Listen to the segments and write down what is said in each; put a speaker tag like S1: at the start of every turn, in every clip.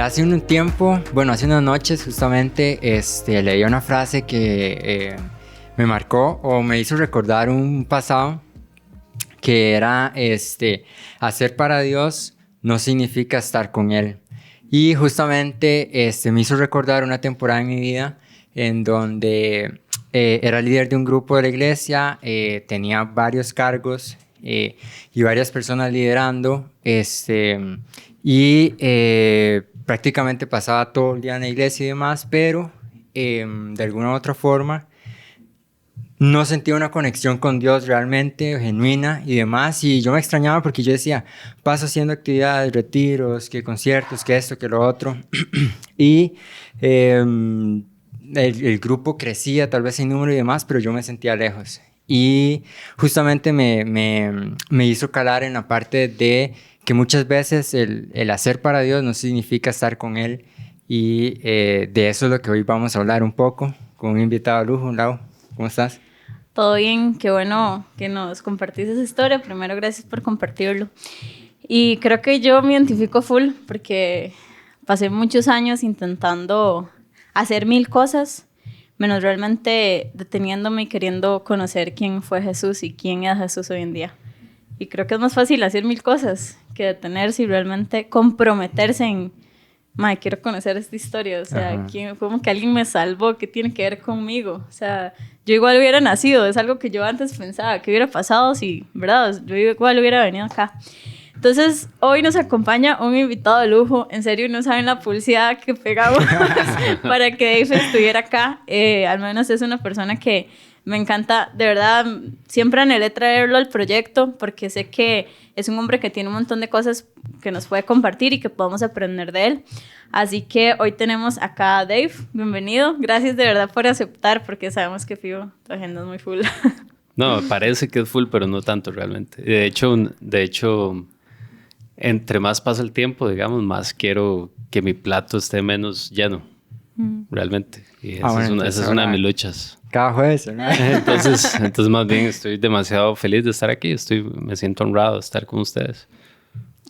S1: Hace un tiempo, bueno, hace unas noches justamente, leí una frase que me marcó o me hizo recordar un pasado que era, hacer para Dios no significa estar con Él. Y justamente, me hizo recordar una temporada en mi vida en donde era líder de un grupo de la iglesia, tenía varios cargos y varias personas liderando, prácticamente pasaba todo el día en la iglesia y demás, pero de alguna u otra forma no sentía una conexión con Dios realmente genuina y demás, y yo me extrañaba porque yo decía, paso haciendo actividades, retiros, que conciertos, que esto, que lo otro, y el grupo crecía tal vez en número y demás, pero yo me sentía lejos. Y justamente me hizo calar en la parte de que muchas veces el hacer para Dios no significa estar con Él, y de eso es lo que hoy vamos a hablar un poco con un invitado de lujo. Lau, ¿cómo estás?
S2: Todo bien, qué bueno que nos compartís esa historia. Primero, gracias por compartirlo. Y creo que yo me identifico full porque pasé muchos años intentando hacer mil cosas, menos realmente deteniéndome y queriendo conocer quién fue Jesús y quién es Jesús hoy en día. Y creo que es más fácil hacer mil cosas que detenerse y realmente comprometerse en, mae, quiero conocer esta historia, o sea, como que alguien me salvó, ¿qué tiene que ver conmigo? O sea, yo igual hubiera nacido, es algo que yo antes pensaba, ¿qué hubiera pasado si, verdad? Yo igual hubiera venido acá. Entonces, hoy nos acompaña un invitado de lujo, en serio, no saben la pulseada que pegamos para que Dave estuviera acá, al menos es una persona que me encanta, de verdad, siempre anhelé traerlo al proyecto porque sé que es un hombre que tiene un montón de cosas que nos puede compartir y que podemos aprender de él. Así que hoy tenemos acá a Dave, bienvenido, gracias de verdad por aceptar porque sabemos que Fibo, tu agenda es muy full.
S3: No, parece que es full, pero no tanto realmente. De hecho, entre más pasa el tiempo, digamos, más quiero que mi plato esté menos lleno, realmente. Y esa es una de mis luchas.
S1: Cada jueves, ¿no?
S3: Entonces más bien estoy demasiado feliz de estar aquí. Me siento honrado de estar con ustedes.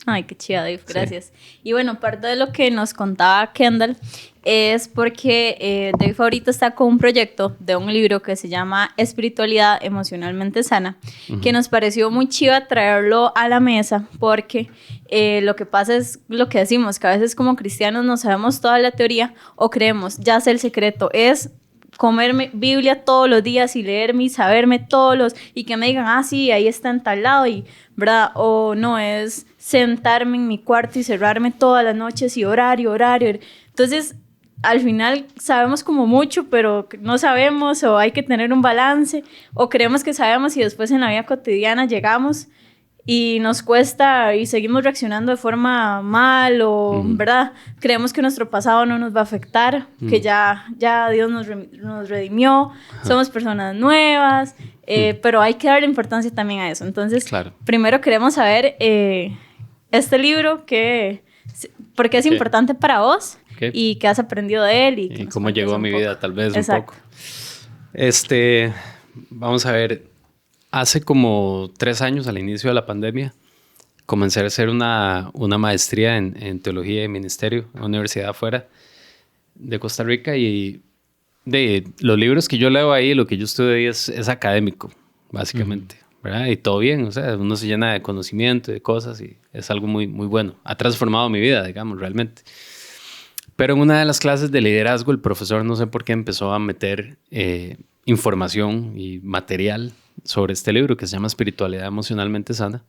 S2: Ay, qué chida, Dave, gracias. Sí. Y bueno, parte de lo que nos contaba Kendall es porque Dave ahorita está con un proyecto de un libro que se llama Espiritualidad Emocionalmente Sana, que nos pareció muy chiva traerlo a la mesa porque lo que pasa es lo que decimos, que a veces como cristianos no sabemos toda la teoría o creemos, ya sé el secreto, es comerme Biblia todos los días y leerme y saberme y que me digan, ah, sí, ahí está en tal lado, y, ¿verdad? O no, es sentarme en mi cuarto y cerrarme todas las noches y orar y orar. Entonces, al final sabemos como mucho, pero no sabemos, o hay que tener un balance, o creemos que sabemos y después en la vida cotidiana llegamos y nos cuesta y seguimos reaccionando de forma mal o, ¿verdad? Creemos que nuestro pasado no nos va a afectar, que ya Dios nos redimió, somos personas nuevas, pero hay que darle importancia también a eso. Entonces, claro. Primero queremos saber este libro, por qué es importante para vos y qué has aprendido de él.
S3: Y cómo llegó a mi vida, tal vez. Exacto. Un poco. Vamos a ver. Hace como 3 años, al inicio de la pandemia, comencé a hacer una maestría en teología y ministerio en una universidad afuera de Costa Rica, y de los libros que yo leo ahí, lo que yo estudio ahí es académico, básicamente, ¿verdad? Y todo bien, o sea, uno se llena de conocimiento y de cosas y es algo muy, muy bueno. Ha transformado mi vida, digamos, realmente. Pero en una de las clases de liderazgo, el profesor, no sé por qué, empezó a meter información y material sobre este libro que se llama Espiritualidad Emocionalmente Sana,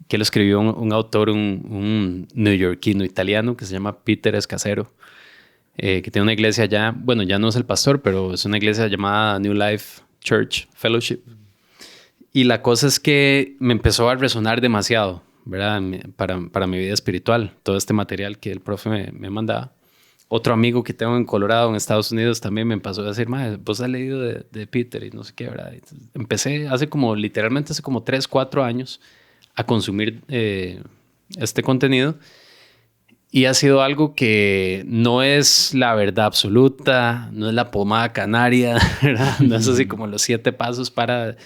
S3: que lo escribió un autor, un neoyorquino italiano que se llama Peter Escasero, que tiene una iglesia allá, bueno, ya no es el pastor, pero es una iglesia llamada New Life Church Fellowship. Y la cosa es que me empezó a resonar demasiado, ¿verdad? Para mi vida espiritual, todo este material que el profe me mandaba. Otro amigo que tengo en Colorado, en Estados Unidos, también me pasó a decir, madre, vos has leído de Peter y no sé qué, ¿verdad? Entonces, empecé literalmente hace como 3, 4 años a consumir este contenido, y ha sido algo que no es la verdad absoluta, no es la pomada canaria, ¿verdad? No es así como los 7 pasos para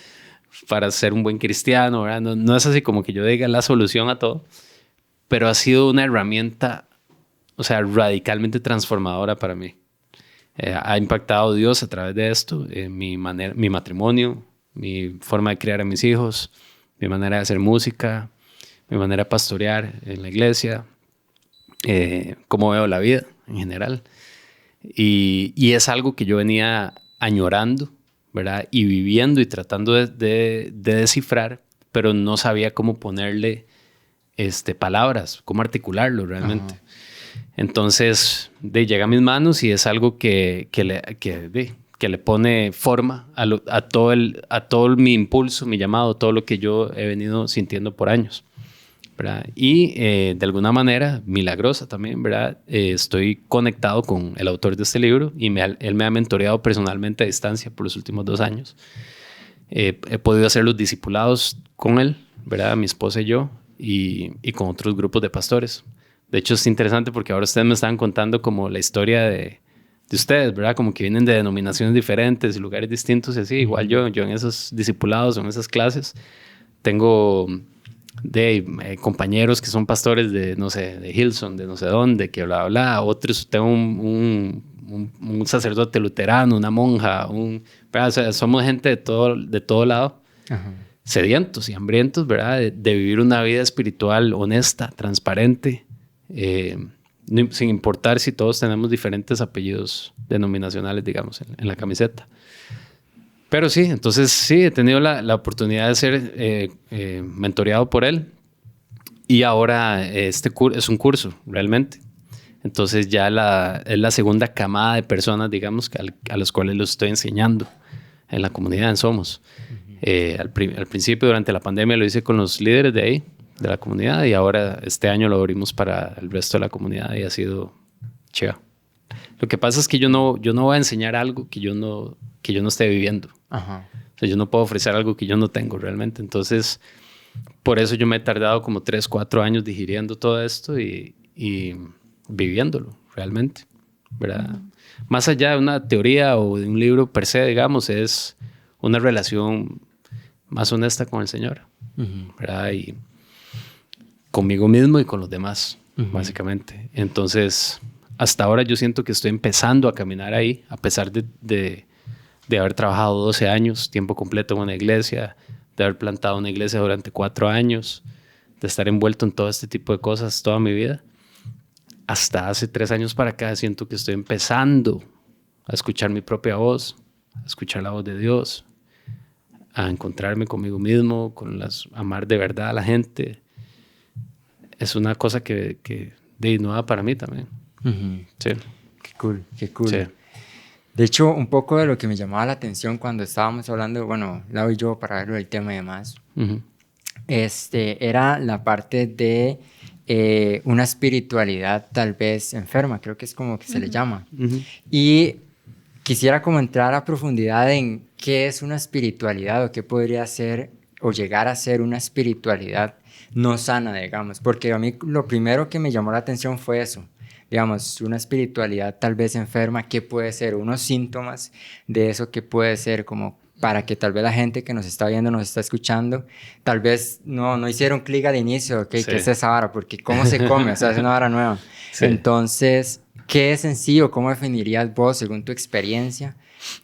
S3: para ser un buen cristiano, ¿verdad? No, no es así como que yo diga la solución a todo, pero ha sido una herramienta, o sea, radicalmente transformadora para mí. Ha impactado Dios a través de esto, mi matrimonio, mi forma de criar a mis hijos, mi manera de hacer música, mi manera de pastorear en la iglesia, cómo veo la vida en general. Y es algo que yo venía añorando, ¿verdad? Y viviendo y tratando de descifrar, pero no sabía cómo ponerle palabras, cómo articularlo realmente. Ajá. Entonces, llega a mis manos y es algo que le pone forma a todo mi impulso, mi llamado, todo lo que yo he venido sintiendo por años, ¿verdad? Y de alguna manera, milagrosa también, ¿verdad? Estoy conectado con el autor de este libro y él me ha mentoreado personalmente a distancia por los últimos 2 años. He podido hacer los discipulados con él, ¿verdad? Mi esposa y yo, y con otros grupos de pastores. De hecho, es interesante porque ahora ustedes me estaban contando como la historia de ustedes, ¿verdad? Como que vienen de denominaciones diferentes y lugares distintos y así. Igual yo en esos discipulados, en esas clases, tengo compañeros que son pastores de, no sé, de Hillsong, de no sé dónde, que bla, bla. Otros, tengo un sacerdote luterano, una monja, ¿verdad? O sea, somos gente de todo lado. Ajá. Sedientos y hambrientos, ¿verdad? De vivir una vida espiritual honesta, transparente, sin importar si todos tenemos diferentes apellidos denominacionales, digamos, en la camiseta. Pero sí, entonces sí, he tenido la oportunidad de ser mentoreado por él y ahora este es un curso, realmente. Entonces ya es la segunda camada de personas, digamos, a las cuales lo estoy enseñando en la comunidad en Somos. Al principio, durante la pandemia, lo hice con los líderes de ahí, de la comunidad, y ahora este año lo abrimos para el resto de la comunidad y ha sido chido. Lo que pasa es que yo no voy a enseñar algo que yo no esté viviendo. Ajá. O sea, yo no puedo ofrecer algo que yo no tengo realmente. Entonces, por eso yo me he tardado como 3, 4 años digiriendo todo esto y viviéndolo realmente, ¿verdad? Más allá de una teoría o de un libro per se, digamos, es una relación más honesta con el Señor, ¿verdad? Y conmigo mismo y con los demás, básicamente. Entonces, hasta ahora yo siento que estoy empezando a caminar ahí, a pesar de haber trabajado 12 años, tiempo completo en una iglesia, de haber plantado una iglesia durante 4 años, de estar envuelto en todo este tipo de cosas toda mi vida. Hasta hace 3 años para acá siento que estoy empezando a escuchar mi propia voz, a escuchar la voz de Dios, a encontrarme conmigo mismo, amar de verdad a la gente. Es una cosa que de nueva para mí también. Sí.
S1: Qué cool, qué cool.
S3: Sí.
S1: De hecho, un poco de lo que me llamaba la atención cuando estábamos hablando, bueno, Lau y yo, para verlo del tema y demás, era la parte de una espiritualidad tal vez enferma, creo que es como que se le llama. Y quisiera como entrar a profundidad en qué es una espiritualidad o qué podría ser o llegar a ser una espiritualidad no sana, digamos, porque a mí lo primero que me llamó la atención fue eso, digamos, una espiritualidad tal vez enferma, ¿qué puede ser? Unos síntomas de eso, ¿qué puede ser? Como para que tal vez la gente que nos está viendo, nos está escuchando, tal vez no hicieron clic al inicio, ¿okay? Sí. ¿Qué es esa vara? Porque ¿cómo se come? O sea, es una vara nueva. Sí. Entonces, ¿qué es en sí o cómo definirías vos, según tu experiencia,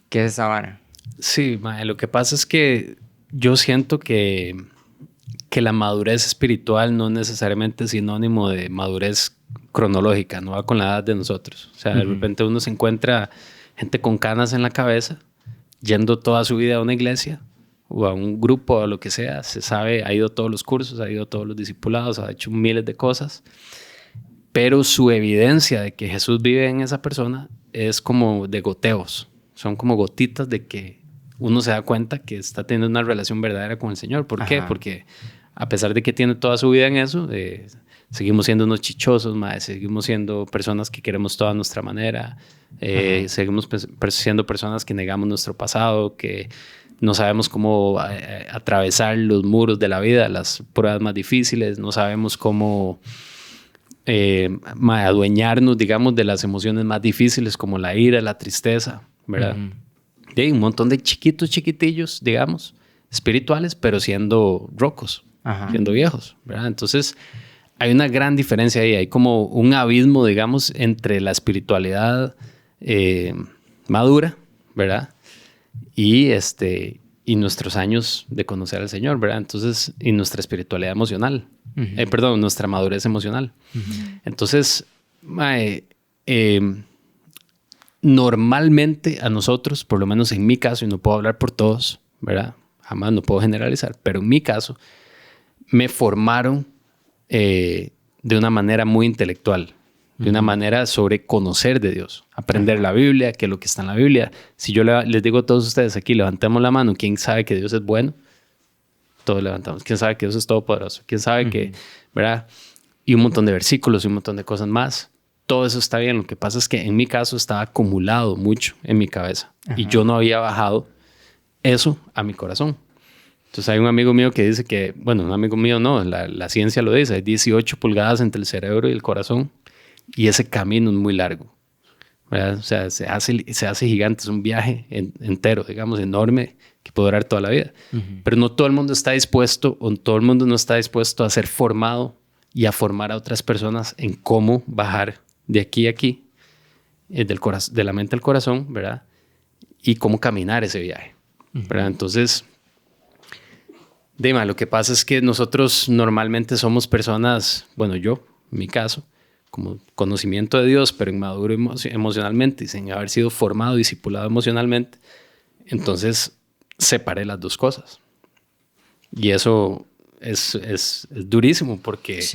S1: qué es esa vara?
S3: Sí, lo que pasa es que yo siento que la madurez espiritual no necesariamente es sinónimo de madurez cronológica, no va con la edad de nosotros. O sea, de repente uno se encuentra gente con canas en la cabeza, yendo toda su vida a una iglesia o a un grupo o a lo que sea, se sabe, ha ido a todos los cursos, ha ido a todos los discipulados, ha hecho miles de cosas, pero su evidencia de que Jesús vive en esa persona es como de goteos, son como gotitas de que uno se da cuenta que está teniendo una relación verdadera con el Señor. ¿Por qué? Porque a pesar de que tiene toda su vida en eso, seguimos siendo unos chichosos, seguimos siendo personas que queremos toda nuestra manera, seguimos siendo personas que negamos nuestro pasado, que no sabemos cómo atravesar los muros de la vida, las pruebas más difíciles, no sabemos cómo adueñarnos, digamos, de las emociones más difíciles como la ira, la tristeza, ¿verdad? Y un montón de chiquitillos, digamos, espirituales, pero siendo rocos, siendo viejos, ¿verdad? Entonces, hay una gran diferencia ahí. Hay como un abismo, digamos, entre la espiritualidad madura, ¿verdad? Y nuestros años de conocer al Señor, ¿verdad? Entonces, y nuestra espiritualidad emocional. Nuestra madurez emocional. Entonces, normalmente a nosotros, por lo menos en mi caso, y no puedo hablar por todos, ¿verdad? Jamás, no puedo generalizar, pero en mi caso, me formaron de una manera muy intelectual, de una manera sobre conocer de Dios, aprender la Biblia, qué es lo que está en la Biblia. Si yo les digo a todos ustedes aquí, levantemos la mano, ¿quién sabe que Dios es bueno? Todos levantamos. ¿Quién sabe que Dios es todopoderoso? ¿Quién sabe que, verdad? Y un montón de versículos y un montón de cosas más. Todo eso está bien. Lo que pasa es que en mi caso estaba acumulado mucho en mi cabeza y yo no había bajado eso a mi corazón. Entonces hay un amigo mío que dice que, bueno, un amigo mío no, la ciencia lo dice, hay 18 pulgadas entre el cerebro y el corazón y ese camino es muy largo, ¿verdad? O sea, se hace gigante, es un viaje entero, digamos, enorme, que puede durar toda la vida. Pero no todo el mundo está dispuesto, o todo el mundo no está dispuesto a ser formado y a formar a otras personas en cómo bajar de aquí a aquí, de la mente al corazón, ¿verdad? Y cómo caminar ese viaje, ¿verdad? Entonces, Dima, lo que pasa es que nosotros normalmente somos personas, bueno, yo, en mi caso, como conocimiento de Dios, pero inmaduro emocionalmente y sin haber sido formado, discipulado emocionalmente, entonces separé las dos cosas. Y eso es durísimo porque,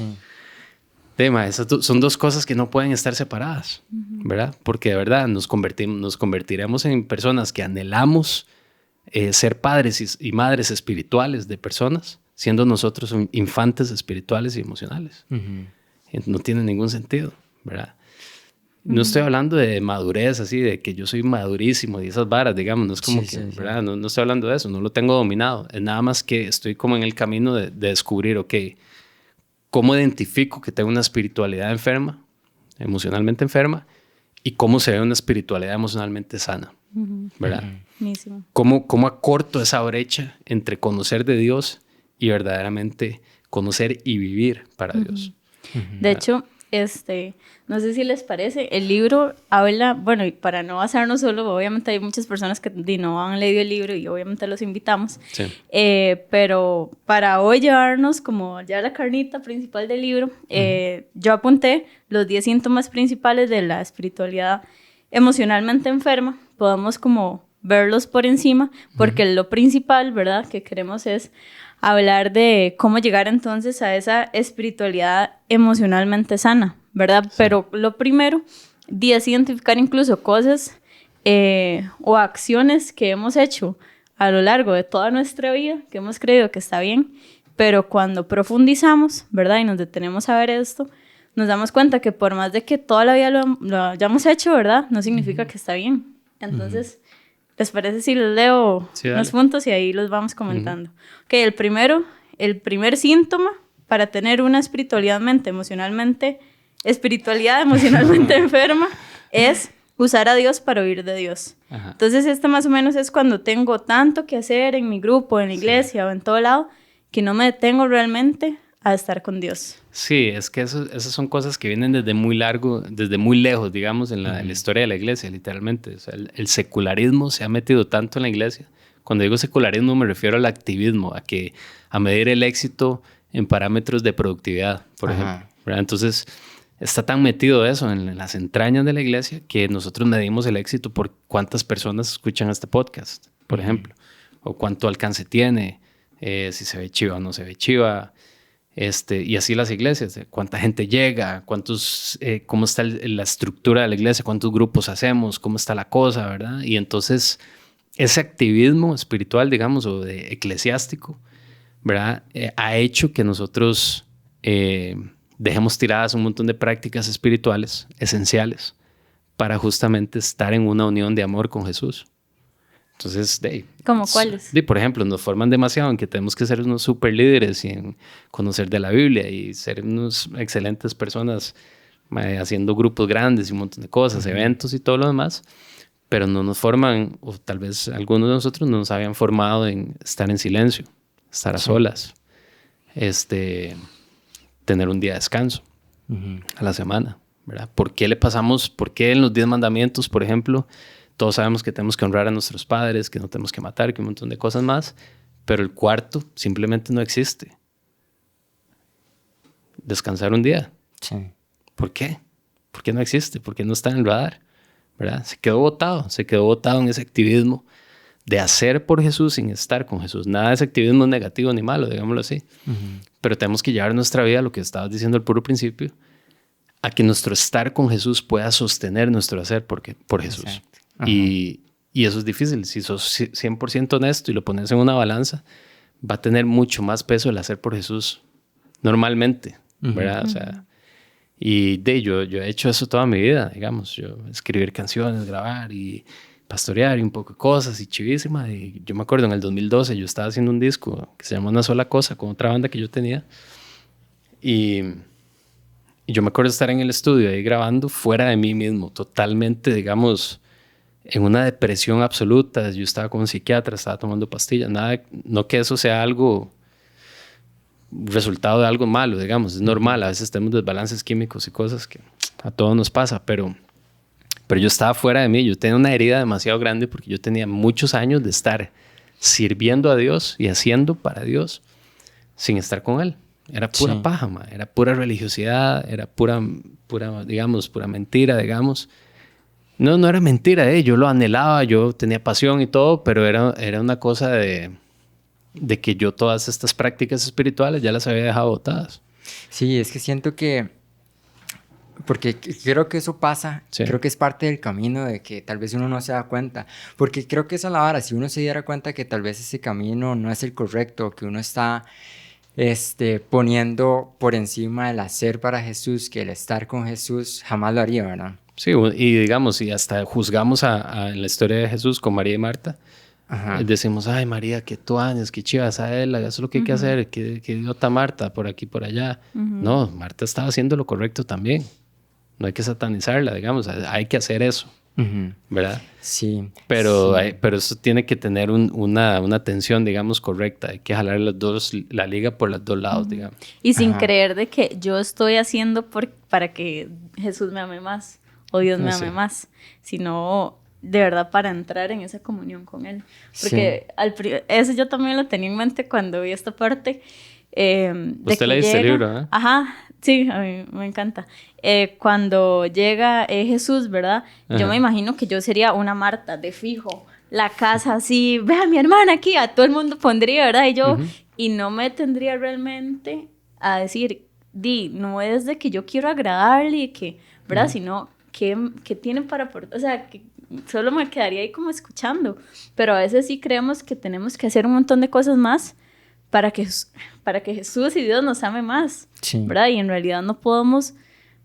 S3: tema, esas son dos cosas que no pueden estar separadas, ¿verdad? Porque de verdad nos convertiremos en personas que anhelamos ser padres y madres espirituales de personas, siendo nosotros infantes espirituales y emocionales. No tiene ningún sentido, ¿verdad? No estoy hablando de madurez así, de que yo soy madurísimo y esas varas, digamos, no es como ¿verdad? No estoy hablando de eso, no lo tengo dominado. Es nada más que estoy como en el camino de descubrir, ok, ¿cómo identifico que tengo una espiritualidad enferma, emocionalmente enferma, y cómo se ve una espiritualidad emocionalmente sana, ¿verdad? ¿Cómo acorto esa brecha entre conocer de Dios y verdaderamente conocer y vivir para Dios?
S2: De hecho, no sé si les parece, el libro habla, bueno, y para no basarnos solo, obviamente hay muchas personas que no han leído el libro y obviamente los invitamos, pero para hoy llevarnos como ya la carnita principal del libro, yo apunté los 10 síntomas principales de la espiritualidad emocionalmente enferma, podemos como verlos por encima, porque lo principal, ¿verdad?, que queremos es hablar de cómo llegar entonces a esa espiritualidad emocionalmente sana, ¿verdad? Pero lo primero, es identificar incluso cosas o acciones que hemos hecho a lo largo de toda nuestra vida, que hemos creído que está bien, pero cuando profundizamos, ¿verdad?, y nos detenemos a ver esto, nos damos cuenta que por más de que toda la vida lo hayamos hecho, ¿verdad?, no significa que está bien. Entonces, ¿les parece si les leo unos puntos y ahí los vamos comentando? Ok, el primer síntoma para tener una espiritualidad emocionalmente enferma es usar a Dios para oír de Dios. Entonces, esto más o menos es cuando tengo tanto que hacer en mi grupo, en la iglesia o en todo lado, que no me detengo realmente a estar con Dios.
S3: Sí, es que esas son cosas que vienen desde muy lejos, digamos, en la historia de la iglesia, literalmente. O sea, el secularismo se ha metido tanto en la iglesia. Cuando digo secularismo me refiero al activismo, a medir el éxito en parámetros de productividad, por ejemplo, ¿verdad? Entonces, está tan metido eso en las entrañas de la iglesia que nosotros medimos el éxito por cuántas personas escuchan este podcast, por ejemplo, o cuánto alcance tiene, si se ve chiva o no se ve chiva. Y así las iglesias, cuánta gente llega, cómo está la estructura de la iglesia, cuántos grupos hacemos, cómo está la cosa, ¿verdad? Y entonces ese activismo espiritual, digamos, o eclesiástico, ¿verdad? Ha hecho que nosotros dejemos tiradas un montón de prácticas espirituales esenciales para justamente estar en una unión de amor con Jesús. Entonces,
S2: ¿cómo cuáles?
S3: Por ejemplo, nos forman demasiado en que tenemos que ser unos super líderes y en conocer de la Biblia y ser unos excelentes personas haciendo grupos grandes y un montón de cosas, eventos y todo lo demás. pero no nos forman, o tal vez algunos de nosotros no nos habían formado en estar en silencio, estar a solas, tener un día de descanso a la semana, ¿verdad? ¿Por qué en los 10 mandamientos, por ejemplo, todos sabemos que tenemos que honrar a nuestros padres, que no tenemos que matar, que un montón de cosas más, pero el cuarto simplemente no existe? Descansar un día.
S1: Sí.
S3: ¿Por qué? ¿Por qué no existe? ¿Por qué no está en el radar? ¿Verdad? Se quedó botado en ese activismo de hacer por Jesús sin estar con Jesús. Nada de ese activismo negativo ni malo, digámoslo así. Pero tenemos que llevar nuestra vida, lo que estabas diciendo al puro principio, a que nuestro estar con Jesús pueda sostener nuestro hacer por Jesús. Y eso es difícil. Si sos 100% honesto y lo pones en una balanza, va a tener mucho más peso el hacer por Jesús normalmente, ¿verdad? O sea, yo he hecho eso toda mi vida, digamos. Yo escribir canciones, grabar y pastorear y un poco de cosas y chivísima. Y yo me acuerdo en el 2012 yo estaba haciendo un disco que se llama Una Sola Cosa con otra banda que yo tenía. Y yo me acuerdo de estar en el estudio ahí grabando fuera de mí mismo, totalmente, digamos, en una depresión absoluta. Yo estaba con un psiquiatra, estaba tomando pastillas, nada, no que eso sea algo, resultado de algo malo, digamos, es normal, a veces tenemos desbalances químicos y cosas que a todos nos pasa, pero yo estaba fuera de mí, yo tenía una herida demasiado grande porque yo tenía muchos años de estar sirviendo a Dios y haciendo para Dios sin estar con Él. Era pura paja, era pura religiosidad, era pura, digamos, pura mentira, digamos. No era mentira, yo lo anhelaba, yo tenía pasión y todo, pero era una cosa de que yo todas estas prácticas espirituales ya las había dejado botadas.
S1: Sí, es que siento que, porque creo que eso pasa, creo que es parte del camino de que tal vez uno no se da cuenta, porque creo que esa es la vara, si uno se diera cuenta que tal vez ese camino no es el correcto, que uno está poniendo por encima el hacer para Jesús, que el estar con Jesús, jamás lo haría, ¿verdad?
S3: Sí, y digamos, y hasta juzgamos en la historia de Jesús con María y Marta. Decimos, ay María, qué tuanes, qué chivas a él, eso es lo que hay que hacer, qué idiota Marta, por aquí, por allá. No, Marta estaba haciendo lo correcto también. No hay que satanizarla, digamos, hay que hacer eso, ¿verdad?
S1: Sí.
S3: Pero eso tiene que tener una tensión, digamos, correcta. Hay que jalar la liga por los dos lados, digamos.
S2: Y sin creer de que yo estoy haciendo para que Jesús me ame más o Dios me ame más, sino de verdad para entrar en esa comunión con Él. Porque eso yo también lo tenía en mente cuando vi esta parte.
S3: Usted leíste el libro, ¿eh?
S2: Ajá, sí, a mí me encanta. Cuando llega Jesús, ¿verdad? Yo me imagino que yo sería una Marta de fijo. La casa así, ve a mi hermana aquí, a todo el mundo pondría, ¿verdad? Y no me tendría realmente a decir, no es de que yo quiero agradarle y que, ¿verdad? Sino que tienen para aportar, o sea, que solo me quedaría ahí como escuchando, pero a veces sí creemos que tenemos que hacer un montón de cosas más para que Jesús y Dios nos ame más, ¿verdad? Y en realidad no podemos,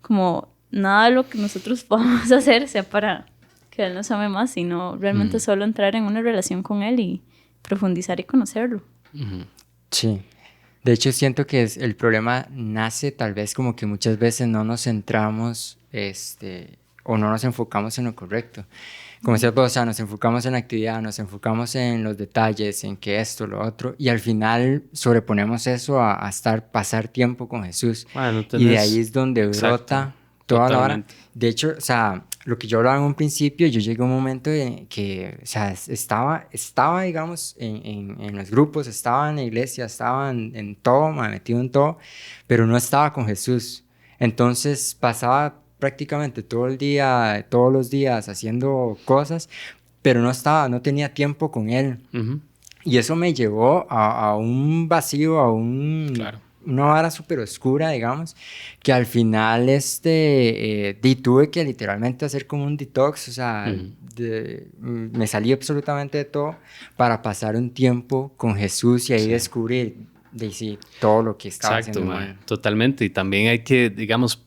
S2: como nada de lo que nosotros podamos hacer sea para que Él nos ame más, sino realmente solo entrar en una relación con Él y profundizar y conocerlo.
S1: Sí. De hecho, siento que el problema nace tal vez como que muchas veces no nos centramos o no nos enfocamos en lo correcto. Como decías vos, o sea, nos enfocamos en la actividad, nos enfocamos en los detalles, en que esto, lo otro, y al final sobreponemos eso a pasar tiempo con Jesús. Y de ahí es donde brota toda la hora. De hecho, o sea, lo que yo hablaba en un principio, yo llegué a un momento en que, o sea, estaba digamos, en los grupos, estaba en la iglesia, estaba en todo, metido en todo, pero no estaba con Jesús. Entonces pasaba prácticamente todo el día, todos los días haciendo cosas, pero no tenía tiempo con Él. Y eso me llevó a un vacío, a una vara súper oscura, digamos, que al final tuve que literalmente hacer como un detox, o sea, me salí absolutamente de todo para pasar un tiempo con Jesús y ahí descubrir todo lo que estaba haciendo mal.
S3: Totalmente, y también hay que, digamos,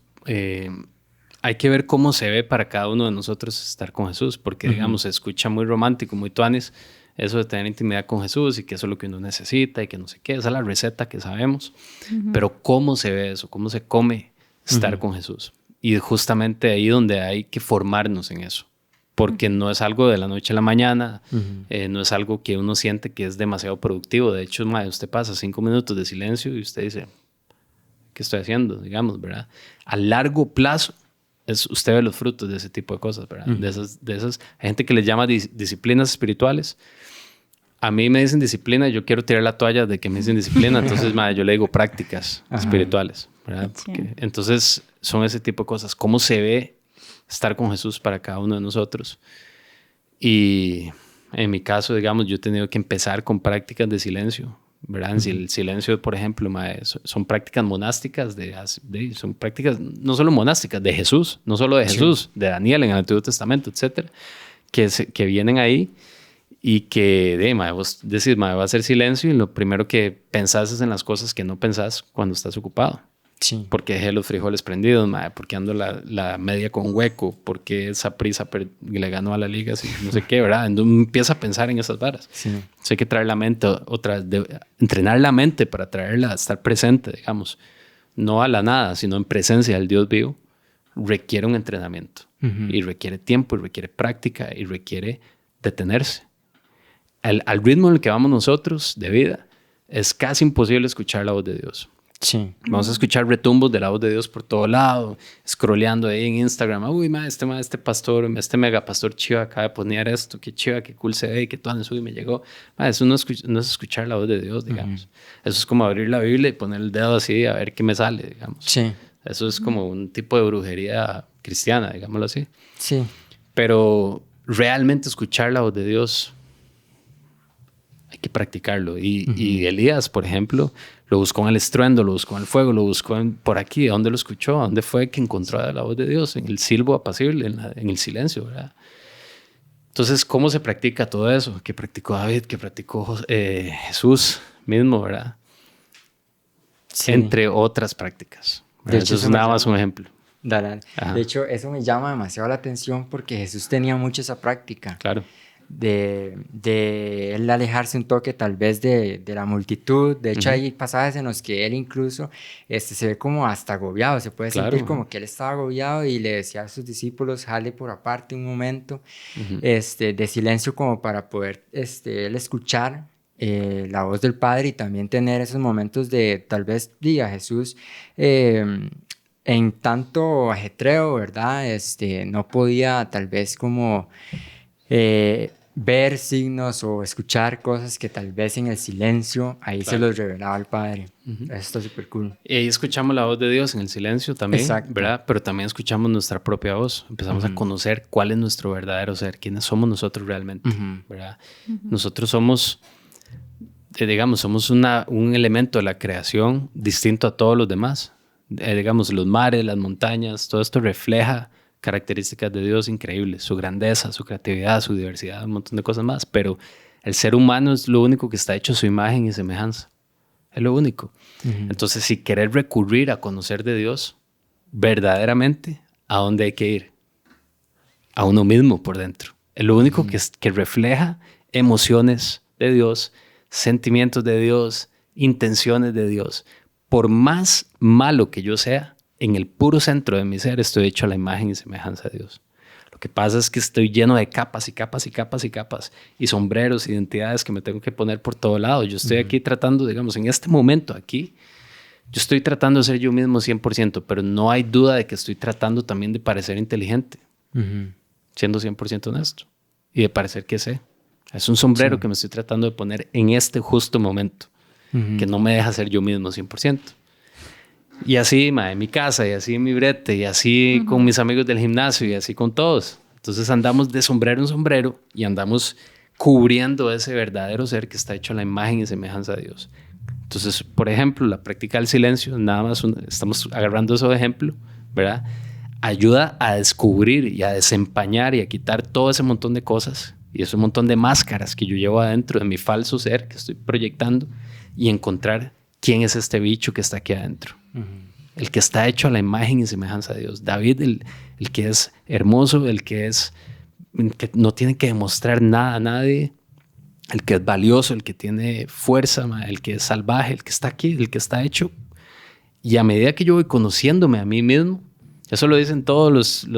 S3: hay que ver cómo se ve para cada uno de nosotros estar con Jesús, porque, digamos, se escucha muy romántico, muy tuanis, eso de tener intimidad con Jesús y que eso es lo que uno necesita y que no sé qué, esa es la receta que sabemos, pero cómo se ve eso, cómo se come estar con Jesús. Y justamente ahí donde hay que formarnos en eso, porque no es algo de la noche a la mañana, no es algo que uno siente que es demasiado productivo. De hecho, mae, usted pasa 5 minutos de silencio y usted dice, ¿qué estoy haciendo? Digamos, ¿verdad? A largo plazo, usted ve los frutos de ese tipo de cosas, ¿verdad? De esas, hay gente que les llama disciplinas espirituales. A mí me dicen disciplina y yo quiero tirar la toalla de que me dicen disciplina, entonces mae, yo le digo prácticas espirituales, ¿verdad? Porque, entonces son ese tipo de cosas. ¿Cómo se ve estar con Jesús para cada uno de nosotros? Y en mi caso, digamos, yo he tenido que empezar con prácticas de silencio, ¿verdad? El silencio, por ejemplo, son prácticas monásticas, son prácticas no solo monásticas, de Jesús, no solo de Jesús, de Daniel en el Antiguo Testamento, etcétera, que vienen ahí y que, vos decís, va a ser silencio y lo primero que pensás es en las cosas que no pensás cuando estás ocupado.
S1: Sí.
S3: Porque dejé los frijoles prendidos, porque ando la media con hueco, porque esa prisa le ganó a la liga, así, no sé qué, ¿verdad? Entonces empieza a pensar en esas varas. Sí. Entonces hay que traer la mente, entrenar la mente para traerla a estar presente, digamos. No a la nada, sino en presencia del Dios vivo. Requiere un entrenamiento. Y requiere tiempo, y requiere práctica, y requiere detenerse. Al ritmo en el que vamos nosotros de vida, es casi imposible escuchar la voz de Dios.
S1: Sí.
S3: Vamos a escuchar retumbos de la voz de Dios por todo lado, scrolleando ahí en Instagram. Uy, este pastor, este megapastor chiva acaba de poner esto, qué chiva, qué cool se ve, qué todo y me llegó. Eso no es escuchar la voz de Dios, digamos. Eso es como abrir la Biblia y poner el dedo así a ver qué me sale, digamos.
S1: Sí.
S3: Eso es como un tipo de brujería cristiana, digámoslo así.
S1: Sí.
S3: Pero realmente escuchar la voz de Dios hay que practicarlo. Y Elías, por ejemplo, lo buscó en el estruendo, lo buscó en el fuego, lo buscó por aquí. ¿A dónde lo escuchó? ¿A dónde fue que encontró la voz de Dios? En el silbo apacible, en el silencio, ¿verdad? Entonces, ¿cómo se practica todo eso? ¿Qué practicó David? ¿Qué practicó Jesús mismo, verdad? Sí. Entre otras prácticas. De hecho, eso es nada más un ejemplo.
S1: Dale. De hecho, eso me llama demasiado la atención porque Jesús tenía mucho esa práctica.
S3: Claro.
S1: De él alejarse un toque tal vez de la multitud. De hecho, hay pasajes en los que él incluso se ve como hasta agobiado. Se puede sentir como que él estaba agobiado y le decía a sus discípulos, jale por aparte un momento de silencio como para poder él escuchar la voz del Padre y también tener esos momentos de tal vez diga Jesús en tanto ajetreo, ¿verdad? No podía tal vez como ver signos o escuchar cosas que tal vez en el silencio ahí se los revelaba el Padre. Eso está súper cool.
S3: Y ahí escuchamos la voz de Dios en el silencio también, ¿verdad? Pero también escuchamos nuestra propia voz. Empezamos a conocer cuál es nuestro verdadero ser, quiénes somos nosotros realmente, ¿verdad? Nosotros somos, digamos, somos un elemento de la creación distinto a todos los demás. Digamos, los mares, las montañas, todo esto refleja características de Dios increíbles, su grandeza, su creatividad, su diversidad, un montón de cosas más, pero el ser humano es lo único que está hecho a su imagen y semejanza, es lo único. Entonces, si querer recurrir a conocer de Dios verdaderamente, ¿a dónde hay que ir? A uno mismo por dentro. Es lo único que refleja emociones de Dios, sentimientos de Dios, intenciones de Dios. Por más malo que yo sea, en el puro centro de mi ser estoy hecho a la imagen y semejanza de Dios. Lo que pasa es que estoy lleno de capas y capas y capas y capas y sombreros, identidades que me tengo que poner por todo lado. Yo estoy aquí tratando, digamos, en este momento aquí, yo estoy tratando de ser yo mismo 100%, pero no hay duda de que estoy tratando también de parecer inteligente, siendo 100% honesto y de parecer que sé. Es un sombrero que me estoy tratando de poner en este justo momento, que no me deja ser yo mismo 100%. Y así en mi casa, y así en mi brete, y así con mis amigos del gimnasio, y así con todos. Entonces andamos de sombrero en sombrero y andamos cubriendo ese verdadero ser que está hecho a la imagen y semejanza de Dios. Entonces, por ejemplo, la práctica del silencio, nada más estamos agarrando eso de ejemplo, ¿verdad? Ayuda a descubrir y a desempañar y a quitar todo ese montón de cosas y ese montón de máscaras que yo llevo adentro de mi falso ser que estoy proyectando y encontrar quién es este bicho que está aquí adentro. El que está hecho a la imagen y semejanza de Dios. David, el que es hermoso, el que no tiene que demostrar nada a nadie, el que es valioso, el que tiene fuerza, el que es salvaje, el que está aquí, el que está hecho. Y a medida que yo voy conociéndome a mí mismo, eso lo dicen todos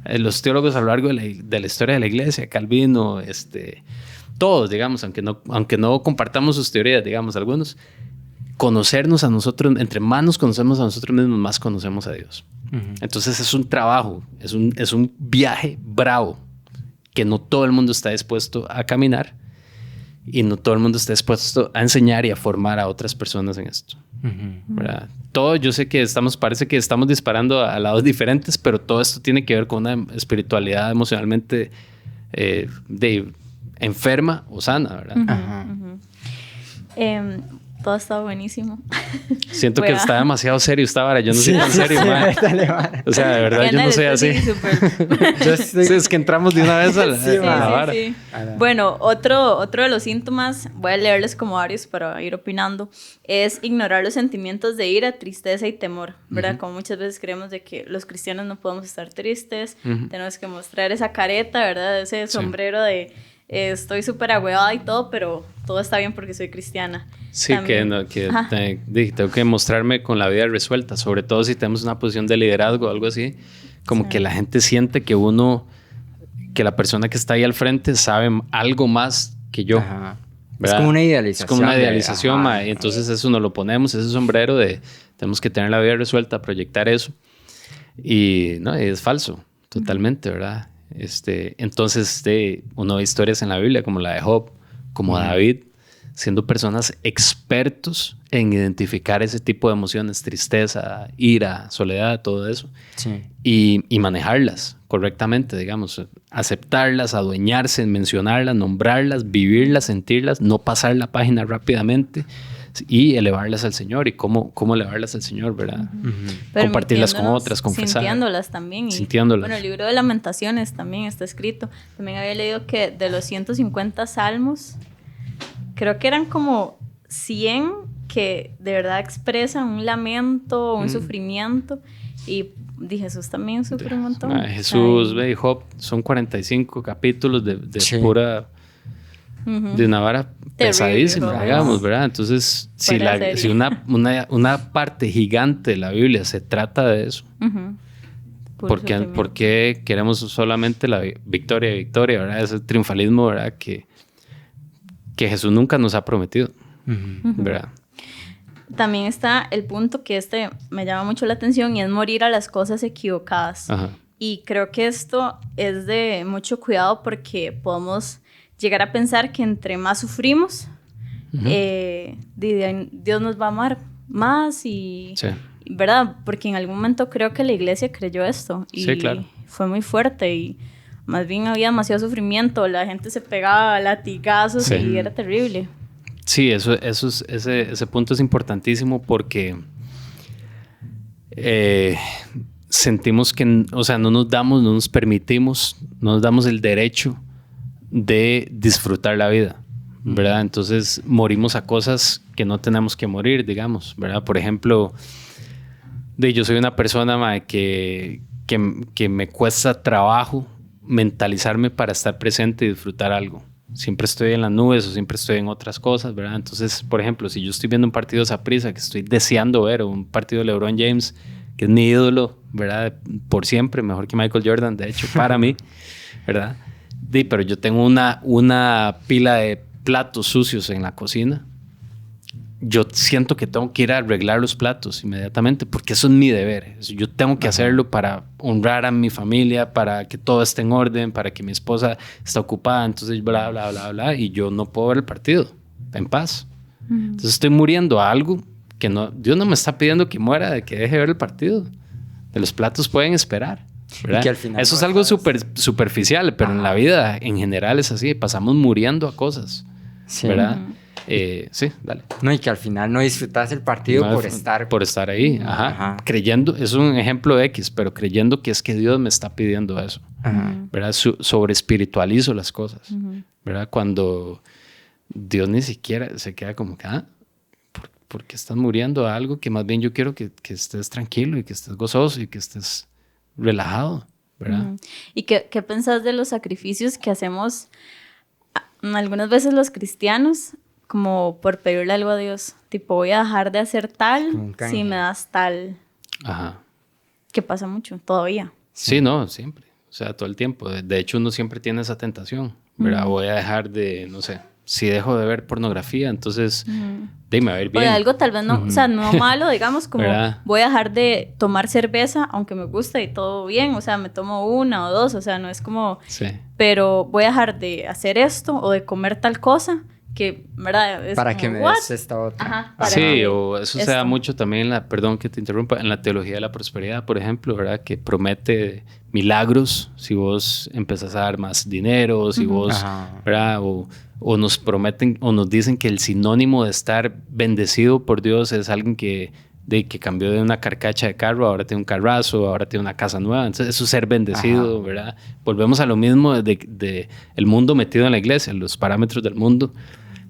S3: los teólogos a lo largo de la historia de la iglesia, Calvino, todos, digamos, aunque no compartamos sus teorías, digamos, algunos, conocernos a nosotros, entre más nos conocemos a nosotros mismos, más conocemos a Dios. Entonces es un trabajo, es un viaje bravo que no todo el mundo está dispuesto a caminar y no todo el mundo está dispuesto a enseñar y a formar a otras personas en esto. ¿Verdad? Todo, yo sé que parece que estamos disparando a lados diferentes, pero todo esto tiene que ver con una espiritualidad emocionalmente enferma o sana, ¿verdad?
S2: Todo está buenísimo.
S3: Siento que está demasiado serio esta vara. Yo no soy tan serio, man. O sea, de verdad, yo no soy así. Sí, es que entramos de una vez a la vara.
S2: Sí. Bueno, otro de los síntomas, voy a leerles como varios para ir opinando, es ignorar los sentimientos de ira, tristeza y temor, ¿verdad? Como muchas veces creemos de que los cristianos no podemos estar tristes, tenemos que mostrar esa careta, ¿verdad? Ese sombrero de... estoy súper agüevada y todo, pero todo está bien porque soy cristiana.
S3: Sí, también, tengo que mostrarme con la vida resuelta, sobre todo si tenemos una posición de liderazgo o algo así, como que la gente siente que la persona que está ahí al frente sabe algo más que yo.
S1: Es como una idealización.
S3: Es como una idealización, y entonces eso nos lo ponemos, ese sombrero de tenemos que tener la vida resuelta, proyectar eso. Y no, es falso, totalmente, ¿verdad? Entonces uno ve historias en la Biblia como la de Job, como David, siendo personas expertos en identificar ese tipo de emociones, tristeza, ira, soledad, todo eso, y manejarlas correctamente, digamos, aceptarlas, adueñarse, mencionarlas, nombrarlas, vivirlas, sentirlas, no pasar la página rápidamente y elevarlas al Señor. ¿Y cómo elevarlas al Señor, verdad? Compartirlas con otras, confesar.
S2: Sintiéndolas también.
S3: Sintiéndolas.
S2: Bueno, el libro de Lamentaciones también está escrito. También había leído que de los 150 salmos, creo que eran como 100 que de verdad expresan un lamento, un sufrimiento. Y Jesús también sufre un montón.
S3: Jesús, ve, Job, son 45 capítulos de pura... de una vara pesadísima, digamos, ¿verdad? Entonces, si una parte gigante de la Biblia se trata de eso, ¿por qué queremos solamente la victoria, ¿verdad? Ese triunfalismo, ¿verdad? Que Jesús nunca nos ha prometido, ¿verdad?
S2: También está el punto que me llama mucho la atención y es morir a las cosas equivocadas. Y creo que esto es de mucho cuidado porque podemos llegar a pensar que entre más sufrimos, Dios nos va a amar más y... ¿verdad? Porque en algún momento creo que la iglesia creyó esto y claro, fue muy fuerte y más bien había demasiado sufrimiento, la gente se pegaba a latigazos y era terrible.
S3: Sí, ese punto es importantísimo porque sentimos que, o sea, no nos permitimos, no nos damos el derecho de disfrutar la vida, ¿verdad? Entonces morimos a cosas que no tenemos que morir, digamos, ¿verdad? Por ejemplo, yo soy una persona que me cuesta trabajo mentalizarme para estar presente y disfrutar algo. Siempre estoy en las nubes o siempre estoy en otras cosas, ¿verdad? Entonces, por ejemplo, si yo estoy viendo un partido de Saprissa que estoy deseando ver, o un partido de LeBron James, que es mi ídolo, ¿verdad? Por siempre, mejor que Michael Jordan, de hecho, para mí, ¿verdad? Pero yo tengo una pila de platos sucios en la cocina. Yo siento que tengo que ir a arreglar los platos inmediatamente porque eso es mi deber. Yo tengo que hacerlo para honrar a mi familia, para que todo esté en orden, para que mi esposa está ocupada, entonces bla, bla, bla, bla, y yo no puedo ver el partido en paz. Entonces estoy muriendo a algo que Dios no me está pidiendo que muera, de que deje ver el partido. De los platos pueden esperar, ¿verdad? Y que al final eso es algo superficial, pero en la vida en general es así. Pasamos muriendo a cosas, ¿verdad? Sí, dale.
S1: No, y que al final no disfrutas el partido por estar
S3: ahí, creyendo, es un ejemplo X, pero creyendo que es que Dios me está pidiendo eso, ¿verdad? Sobre espiritualizo las cosas, ¿verdad? Cuando Dios ni siquiera se queda como que, ¿por qué estás muriendo a algo que más bien yo quiero que estés tranquilo y que estés gozoso y que estés relajado, ¿verdad?
S2: ¿Y qué pensás de los sacrificios que hacemos algunas veces los cristianos? Como por pedirle algo a Dios, tipo voy a dejar de hacer tal si me das tal. Que pasa mucho, todavía.
S3: Sí, no, siempre. o sea, todo el tiempo. De hecho, uno siempre tiene esa tentación, ¿verdad? Voy a dejar de, no sé, si dejo de ver pornografía, entonces, me va a ir bien.
S2: O de algo tal vez no, o sea, no malo, digamos, como
S3: ¿verdad?
S2: voy a dejar de tomar cerveza, aunque me gusta y todo bien, o sea, me tomo 1 o 2, o sea, no es como,
S3: Sí.
S2: pero voy a dejar de hacer esto o de comer tal cosa, que, ¿verdad? Es
S1: para
S2: como,
S1: que me
S2: ¿what?
S1: des esta otra.
S2: Ajá, para
S3: Sí,
S2: que
S3: o eso se da
S2: esto.
S3: mucho también perdón que te interrumpa, en la teología de la prosperidad, por ejemplo, ¿verdad? Que promete milagros si vos empezás a dar más dinero, si vos,
S1: Ajá.
S3: ¿verdad? O nos prometen o nos dicen que el sinónimo de estar bendecido por Dios es alguien que cambió de una carcacha de carro, ahora tiene un carrazo, ahora tiene una casa nueva. Entonces, eso es ser bendecido,
S1: Ajá.
S3: ¿verdad? Volvemos a lo mismo de el mundo metido en la iglesia, los parámetros del mundo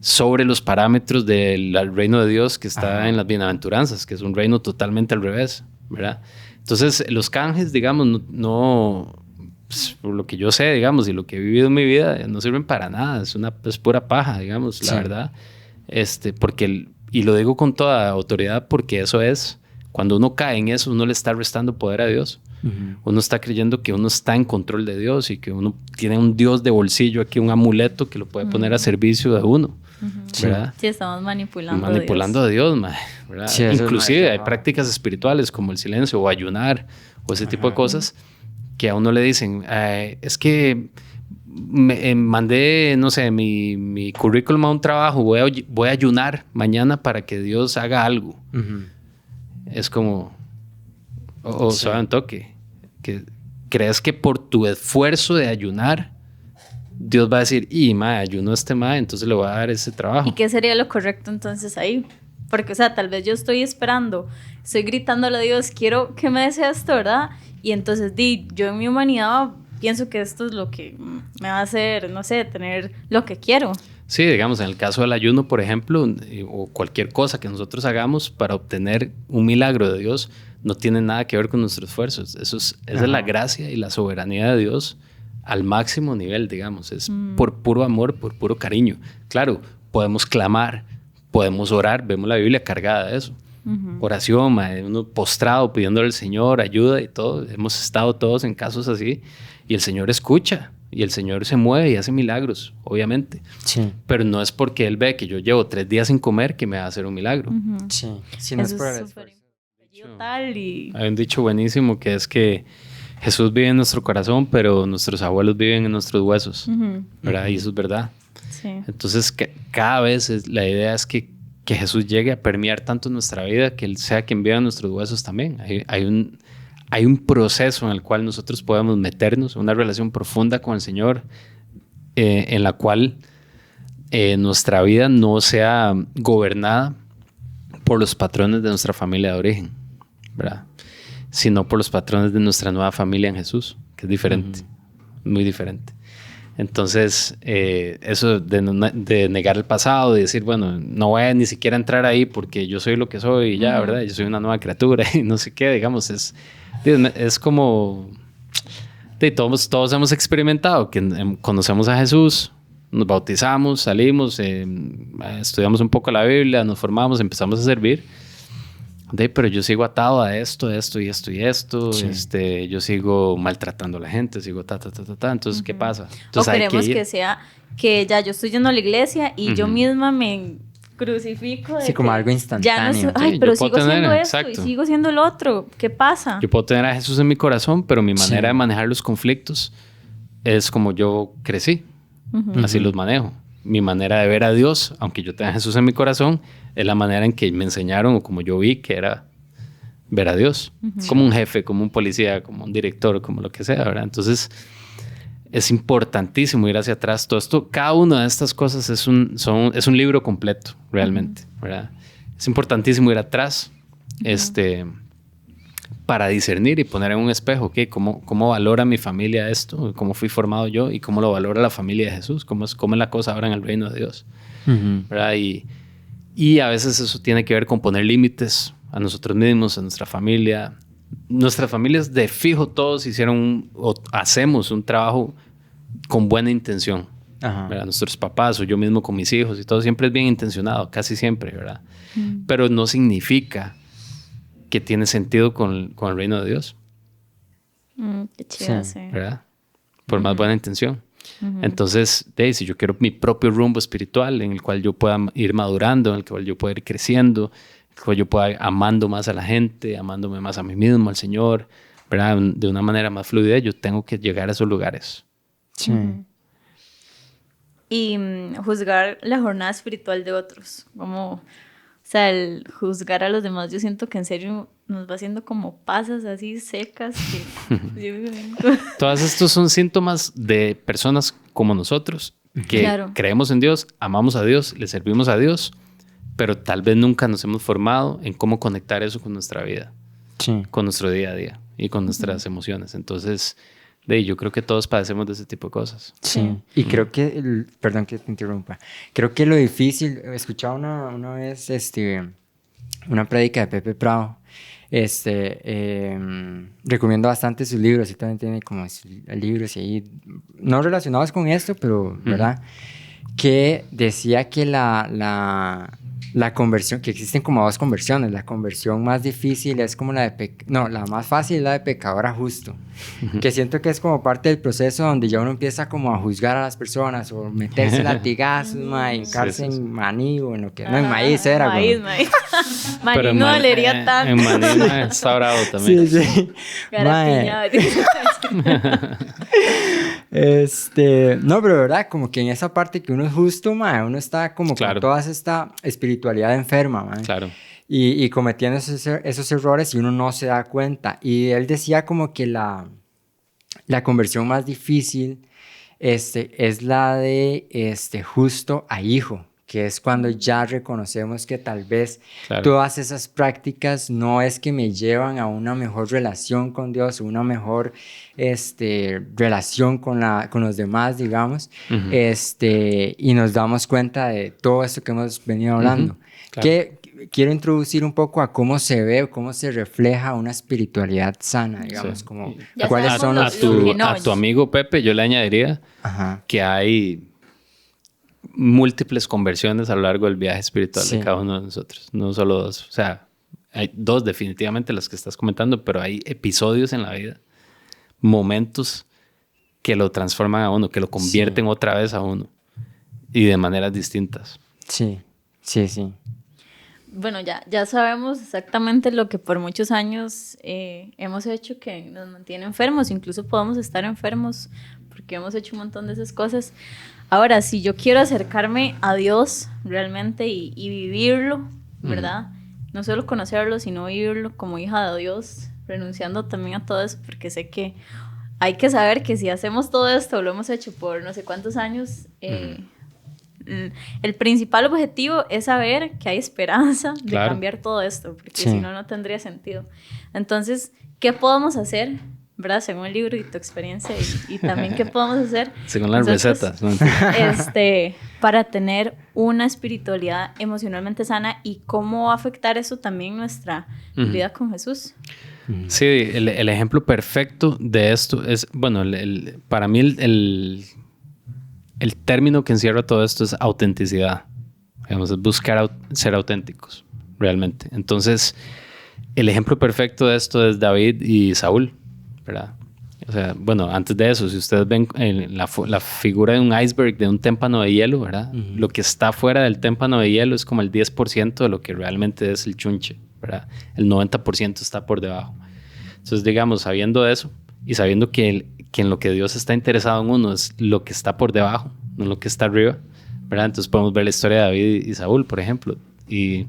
S3: sobre los parámetros del reino de Dios que está
S1: Ajá.
S3: en las bienaventuranzas, que es un reino totalmente al revés, ¿verdad? Entonces, los canjes, digamos, pues, por lo que yo sé, digamos, y lo que he vivido en mi vida, no sirven para nada, es pura paja, digamos,
S1: Sí.
S3: la verdad. Y lo digo con toda autoridad porque eso es, cuando uno cae en eso, uno le está restando poder a Dios. Uno está creyendo que uno está en control de Dios y que uno tiene un Dios de bolsillo aquí, un amuleto que lo puede poner a servicio de uno, ¿verdad?
S2: Sí, estamos manipulando
S3: A Dios, ¿verdad?
S1: Sí, eso es
S3: Inclusive hay
S1: mal.
S3: prácticas espirituales como el silencio o ayunar o ese tipo de cosas que a uno le dicen, es que mandé, no sé, mi currículum a un trabajo, voy a ayunar mañana para que Dios haga algo. Es como,
S1: Sí.
S3: suave un toque, que crees que por tu esfuerzo de ayunar, Dios va a decir, ayuno a este entonces le voy a dar ese trabajo.
S2: ¿Y qué sería lo correcto entonces ahí? Porque, o sea, tal vez yo estoy esperando, estoy gritándole a Dios, quiero que me des esto, ¿verdad? Y entonces, yo en mi humanidad pienso que esto es lo que me va a hacer, no sé, tener lo que quiero.
S3: Sí, digamos, en el caso del ayuno, por ejemplo, o cualquier cosa que nosotros hagamos para obtener un milagro de Dios, no tiene nada que ver con nuestros esfuerzos. Esa es la gracia y la soberanía de Dios al máximo nivel, digamos. Es por puro amor, por puro cariño. Claro, podemos clamar, podemos orar, vemos la Biblia cargada de eso. Oración, uno postrado pidiéndole al Señor ayuda y todo. Hemos estado todos en casos así y el Señor escucha y el Señor se mueve y hace milagros, obviamente.
S1: Sí.
S3: Pero no es porque Él ve que yo llevo 3 días sin comer que me va a hacer un milagro.
S1: Sí. Sí, no es
S2: Eso
S1: por
S2: es
S1: el
S2: súper
S1: esfuerzo.
S2: tal y...
S3: Hay un dicho buenísimo que es que Jesús vive en nuestro corazón, pero nuestros abuelos viven en nuestros huesos, ¿verdad? Y eso es verdad.
S2: Sí.
S3: Entonces, cada vez la idea es que Jesús llegue a permear tanto nuestra vida que Él sea quien viva en nuestros huesos también. Hay un proceso en el cual nosotros podemos meternos en una relación profunda con el Señor, en la cual nuestra vida no sea gobernada por los patrones de nuestra familia de origen, ¿verdad? Sino por los patrones de nuestra nueva familia en Jesús, que es diferente, muy diferente. Entonces, eso de negar el pasado, de decir, bueno, no voy a ni siquiera entrar ahí porque yo soy lo que soy y ya, ¿verdad? Yo soy una nueva criatura y no sé qué, digamos, es como... Todos hemos experimentado que conocemos a Jesús, nos bautizamos, salimos, estudiamos un poco la Biblia, nos formamos, empezamos a servir. Pero yo sigo atado a esto y esto. Sí. Yo sigo maltratando a la gente, sigo Entonces, ¿qué pasa? Entonces,
S2: o queremos que sea que ya yo estoy yendo a la iglesia y yo misma me crucifico.
S1: Sí, como algo instantáneo.
S2: Ya no soy, pero sigo siendo esto
S3: exacto.
S2: y sigo siendo el otro. ¿Qué pasa?
S3: Yo puedo tener a Jesús en mi corazón, pero mi manera de manejar los conflictos es como yo crecí. Así los manejo. Mi manera de ver a Dios, aunque yo tenga a Jesús en mi corazón, es la manera en que me enseñaron o como yo vi que era ver a Dios. Como un jefe, como un policía, como un director, como lo que sea, ¿verdad? Entonces, es importantísimo ir hacia atrás. Todo esto, cada una de estas cosas es un libro completo, realmente, ¿verdad? Es importantísimo ir atrás, para discernir y poner en un espejo, ¿qué? ¿Cómo valora mi familia esto? ¿Cómo fui formado yo? ¿Y cómo lo valora la familia de Jesús? ¿Cómo es la cosa ahora en el reino de Dios? ¿Verdad? Y a veces eso tiene que ver con poner límites a nosotros mismos, a nuestra familia. Nuestras familias de fijo todos hacemos un trabajo con buena intención. ¿Verdad? Nuestros papás o yo mismo con mis hijos y todo siempre es bien intencionado, casi siempre, ¿verdad? Pero no significa que tiene sentido con el reino de Dios.
S2: Qué chido, sí.
S3: ¿Verdad? por más buena intención. Entonces, si yo quiero mi propio rumbo espiritual en el cual yo pueda ir madurando, en el cual yo pueda ir creciendo, en el cual yo pueda ir amando más a la gente, amándome más a mí mismo, al Señor, ¿verdad? De una manera más fluida, yo tengo que llegar a esos lugares.
S1: Sí.
S2: Y juzgar la jornada espiritual de otros, como, o sea, el juzgar a los demás, yo siento que en serio nos va haciendo como pasas así secas.
S3: Todos estos son síntomas de personas como nosotros, que creemos en Dios, amamos a Dios, le servimos a Dios, pero tal vez nunca nos hemos formado en cómo conectar eso con nuestra vida, con nuestro día a día y con nuestras emociones. Entonces, yo creo que todos padecemos de ese tipo de cosas.
S1: Sí. Y creo que, perdón que te interrumpa, creo que lo difícil, escuchaba una vez una prédica de Pepe Prado. Recomiendo bastante sus libros, y también tiene como libros ahí, no relacionados con esto, pero, ¿verdad? Que decía que la conversión, que existen como dos conversiones. La conversión más difícil es como la más fácil es la de pecador a justo. Que siento que es como parte del proceso donde ya uno empieza como a juzgar a las personas o meterse latigazos, hincarse en maní o en lo que... No, en maíz era. Maíz.
S2: Maní no dolería tanto.
S3: En maní está bravo también.
S1: Sí. No, pero verdad, como que en esa parte que uno es justo, uno está como con toda esta espiritualidad enferma,
S3: Claro.
S1: Y cometiendo esos errores y uno no se da cuenta. Y él decía como que la conversión más difícil es la de justo a hijo, que es cuando ya reconocemos que tal vez todas esas prácticas no es que me llevan a una mejor relación con Dios, una mejor relación con los demás, digamos, y nos damos cuenta de todo esto que hemos venido hablando. Que quiero introducir un poco a cómo se ve o cómo se refleja una espiritualidad sana, digamos, como cuáles son
S3: a tu amigo Pepe, yo le añadiría que hay múltiples conversiones a lo largo del viaje espiritual de cada uno de nosotros, no solo dos. O sea, hay dos definitivamente las que estás comentando, pero hay episodios en la vida, momentos que lo transforman a uno, que lo convierten otra vez a uno y de maneras distintas.
S1: Sí.
S2: Bueno, ya sabemos exactamente lo que por muchos años hemos hecho que nos mantiene enfermos, incluso podemos estar enfermos porque hemos hecho un montón de esas cosas. Ahora, si yo quiero acercarme a Dios realmente y vivirlo, ¿verdad? No solo conocerlo, sino vivirlo como hija de Dios, renunciando también a todo eso, porque sé que hay que saber que si hacemos todo esto, lo hemos hecho por no sé cuántos años, el principal objetivo es saber que hay esperanza de cambiar todo esto, porque si no, no tendría sentido. Entonces, ¿qué podemos hacer? ¿Verdad? Según el libro y tu experiencia y también qué podemos hacer
S3: según las recetas, ¿no?
S2: Para tener una espiritualidad emocionalmente sana y cómo va a afectar eso también nuestra vida con Jesús.
S3: Sí, el ejemplo perfecto de esto es, bueno, para mí el término que encierra todo esto es autenticidad. Digamos, es buscar ser auténticos, realmente. Entonces, el ejemplo perfecto de esto es David y Saúl, ¿verdad? O sea, bueno, antes de eso, si ustedes ven la figura de un iceberg, de un témpano de hielo, ¿verdad? Lo que está fuera del témpano de hielo es como el 10% de lo que realmente es el chunche, ¿verdad? El 90% está por debajo. Entonces, digamos, sabiendo eso y sabiendo que en lo que Dios está interesado en uno es lo que está por debajo, no lo que está arriba, ¿verdad? Entonces podemos ver la historia de David y Saúl, por ejemplo. Y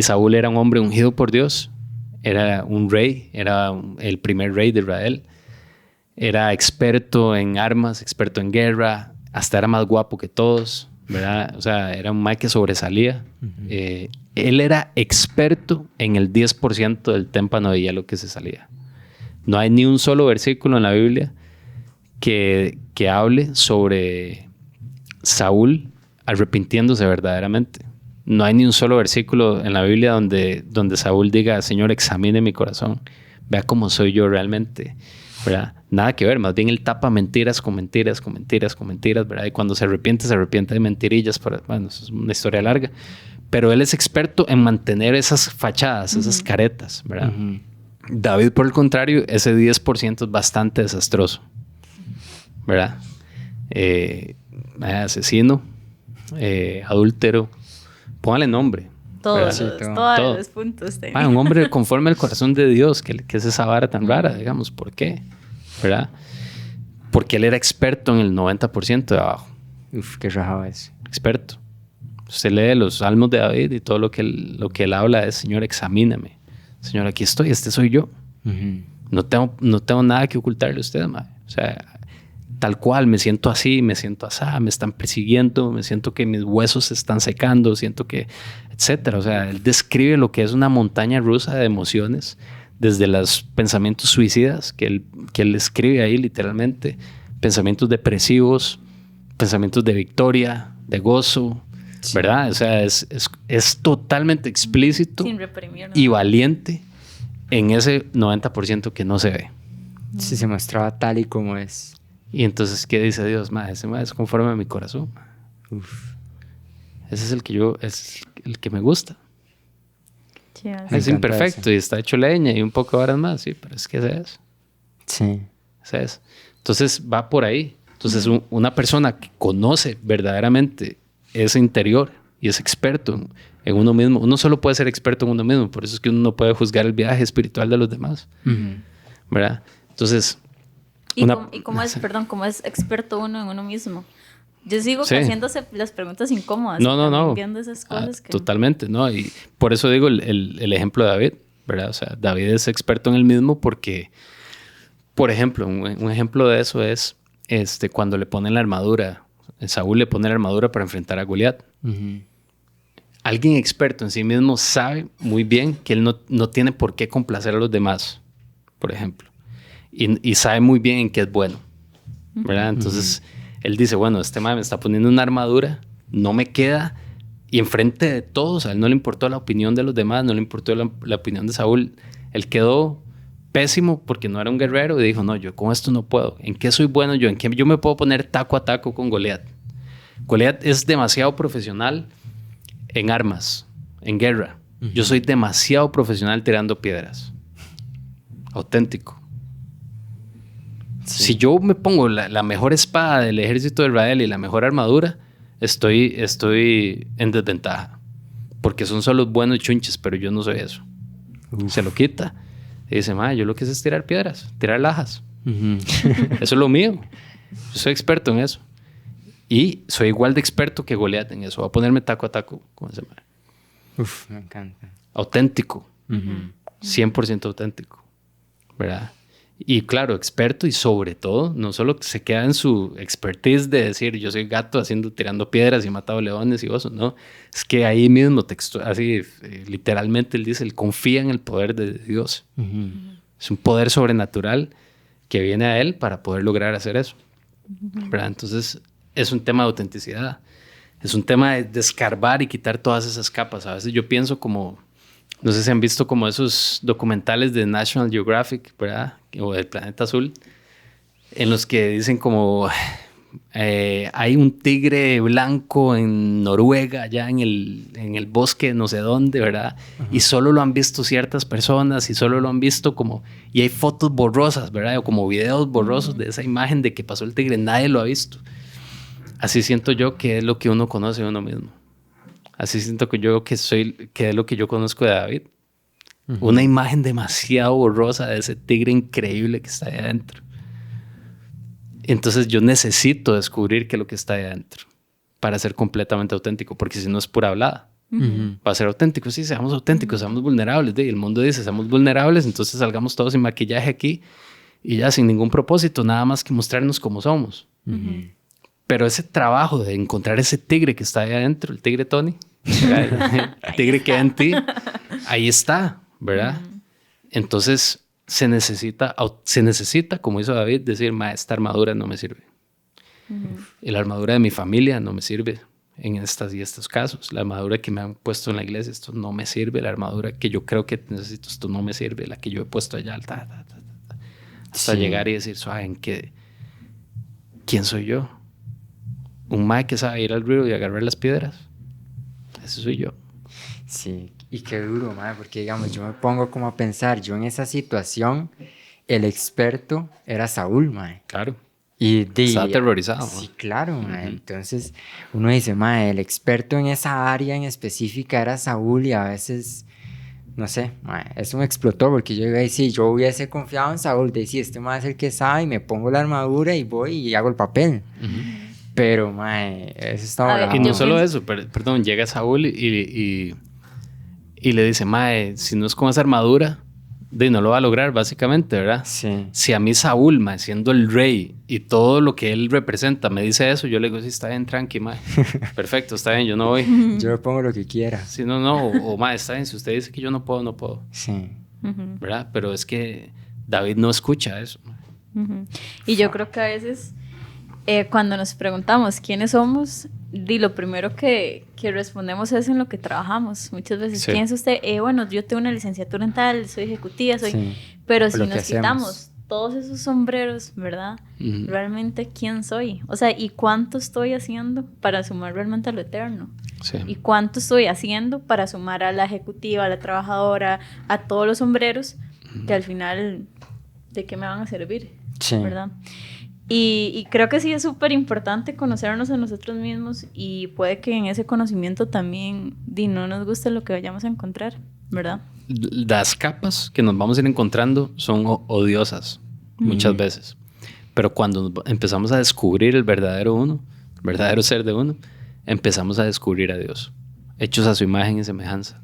S3: Saúl era un hombre ungido por Dios, era un rey, era el primer rey de Israel, era experto en armas, experto en guerra, hasta era más guapo que todos, ¿verdad? O sea, era un mae que sobresalía. Él era experto en el 10% del témpano de hielo que se salía. No hay ni un solo versículo en la Biblia que hable sobre Saúl arrepintiéndose verdaderamente. No hay ni un solo versículo en la Biblia donde Saúl diga, Señor, examine mi corazón, vea cómo soy yo realmente, ¿verdad? Nada que ver, más bien él tapa mentiras con mentiras, con mentiras, con mentiras, ¿verdad? Y cuando se arrepiente de mentirillas, bueno, eso es una historia larga, pero él es experto en mantener esas fachadas, esas caretas, ¿verdad? David, por el contrario, ese 10% es bastante desastroso. ¿verdad? Asesino, adúltero, póngale nombre.
S2: Todos,
S3: Sí,
S2: todos los puntos.
S3: Un hombre conforme al corazón de Dios, que es esa vara tan rara, digamos. ¿Por qué? ¿Verdad? Porque él era experto en el 90% de abajo.
S1: Uf, qué rajado es.
S3: Experto. Usted lee los salmos de David y todo lo que él habla es: Señor, examíname. Señor, aquí estoy, este soy yo. No tengo nada que ocultarle a usted, madre. O sea, tal cual, me siento así, me siento asá, me están persiguiendo, me siento que mis huesos se están secando, siento que, etcétera. O sea, él describe lo que es una montaña rusa de emociones, desde los pensamientos suicidas, que él escribe ahí literalmente, pensamientos depresivos, pensamientos de victoria, de gozo, sí, ¿verdad? O sea, es totalmente explícito y valiente en ese 90% que no se ve.
S1: Sí, se mostraba tal y como es.
S3: Y entonces, ¿qué dice Dios? Ese es conforme a mi corazón. Uf. Ese es el que me gusta. Sí, es imperfecto eso. Y está hecho leña y un poco de horas más, sí, pero es que ese es.
S1: Sí.
S3: Ese es. Entonces va por ahí. Entonces una persona que conoce verdaderamente ese interior y es experto en uno mismo, uno solo puede ser experto en uno mismo, por eso es que uno no puede juzgar el viaje espiritual de los demás. ¿Verdad? Entonces...
S2: ¿Cómo es experto uno en uno mismo? Yo sigo haciéndose las preguntas incómodas.
S3: No.
S2: Viendo esas cosas
S3: Totalmente, ¿no? Y por eso digo el ejemplo de David, ¿verdad? O sea, David es experto en el mismo porque, por ejemplo, un ejemplo de eso es cuando le ponen la armadura. Saúl le pone la armadura para enfrentar a Goliat. Alguien experto en sí mismo sabe muy bien que él no tiene por qué complacer a los demás, por ejemplo. Y sabe muy bien en qué es bueno, ¿verdad? Entonces, él dice, bueno, este man me está poniendo una armadura, no me queda, y enfrente de todos, a él no le importó la opinión de los demás, no le importó la opinión de Saúl. Él quedó pésimo porque no era un guerrero y dijo, no, yo con esto no puedo. ¿En qué soy bueno yo? ¿En qué yo me puedo poner taco a taco con Goliat? Goliat es demasiado profesional en armas, en guerra. Yo soy demasiado profesional tirando piedras. Auténtico. Sí. Si yo me pongo la mejor espada del ejército de Israel y la mejor armadura, estoy en desventaja. Porque son solo buenos chunches, pero yo no soy eso. Se lo quita. Y dice, yo lo que sé es tirar piedras, tirar lajas. Eso es lo mío. Yo soy experto en eso. Y soy igual de experto que Goliat en eso. Voy a ponerme taco a taco con ese man.
S1: Uf, me encanta.
S3: Auténtico. 100% auténtico. ¿Verdad? Y claro, experto y sobre todo, no solo se queda en su expertise de decir yo soy gato tirando piedras y he matado leones y osos, no. Es que ahí mismo, así literalmente él dice, él confía en el poder de Dios. Es un poder sobrenatural que viene a él para poder lograr hacer eso. ¿Verdad? Entonces es un tema de autenticidad. Es un tema de escarbar y quitar todas esas capas. A veces yo pienso como... No sé si han visto como esos documentales de National Geographic, ¿verdad? O del Planeta Azul, en los que dicen como hay un tigre blanco en Noruega, allá en el bosque no sé dónde, ¿verdad? Y solo lo han visto ciertas personas y solo lo han visto como... Y hay fotos borrosas, ¿verdad? O como videos borrosos de esa imagen de que pasó el tigre, nadie lo ha visto. Así siento yo que es lo que uno conoce de uno mismo. Así siento que es lo que yo conozco de David. Una imagen demasiado borrosa de ese tigre increíble que está ahí adentro. Entonces yo necesito descubrir qué es lo que está ahí adentro para ser completamente auténtico, porque si no es pura hablada. Para ser auténtico, sí, seamos auténticos, seamos vulnerables. El mundo dice, seamos vulnerables, entonces salgamos todos sin maquillaje aquí y ya sin ningún propósito, nada más que mostrarnos como somos. Pero ese trabajo de encontrar ese tigre que está ahí adentro, el tigre Tony, el tigre que hay en ti, ahí está, ¿verdad? Entonces se necesita, como hizo David, decir, esta armadura no me sirve. Y la armadura de mi familia no me sirve en estos casos. La armadura que me han puesto en la iglesia, esto no me sirve. La armadura que yo creo que necesito, esto no me sirve. La que yo he puesto allá, hasta llegar y decir, ¿saben qué? ¿Quién soy yo? Un mae que sabe ir al río y agarrar las piedras. Ese soy yo.
S1: Sí, y qué duro, mae, porque digamos, yo me pongo como a pensar, yo en esa situación, el experto era Saúl, mae.
S3: Claro. Está aterrorizado.
S1: Sí, claro. Entonces uno dice, el experto en esa área en específica era Saúl y a veces, no sé, eso me explotó porque yo digo, sí, yo hubiese confiado en Saúl, de sí, este es el que sabe y me pongo la armadura y voy y hago el papel. Pero, eso está volando.
S3: Y no solo eso, perdón, llega Saúl y le dice, si no es con esa armadura, no lo va a lograr, básicamente, ¿verdad?
S1: Sí.
S3: Si a mí Saúl, siendo el rey y todo lo que él representa, me dice eso, yo le digo, sí, está bien, tranqui, perfecto, está bien, yo no voy.
S1: Yo le pongo lo que quiera.
S3: Sí, o está bien, si usted dice que yo no puedo, no puedo.
S1: Sí.
S3: ¿Verdad? Pero es que David no escucha eso.
S2: Y yo creo que a veces, cuando nos preguntamos quiénes somos, lo primero que respondemos es en lo que trabajamos. Muchas veces piensa usted, bueno, yo tengo una licenciatura en tal, soy ejecutiva, pero si nos quitamos todos esos sombreros, ¿verdad? Realmente, ¿quién soy? O sea, ¿y cuánto estoy haciendo para sumar realmente a lo eterno?
S3: Sí.
S2: ¿Y cuánto estoy haciendo para sumar a la ejecutiva, a la trabajadora, a todos los sombreros que al final, ¿de qué me van a servir?
S1: Sí.
S2: ¿Verdad? Y creo que sí es súper importante conocernos a nosotros mismos y puede que en ese conocimiento también no nos guste lo que vayamos a encontrar, ¿verdad?
S3: Las capas que nos vamos a ir encontrando son odiosas muchas veces, pero cuando empezamos a descubrir el verdadero uno, el verdadero ser de uno, empezamos a descubrir a Dios, hechos a su imagen y semejanza.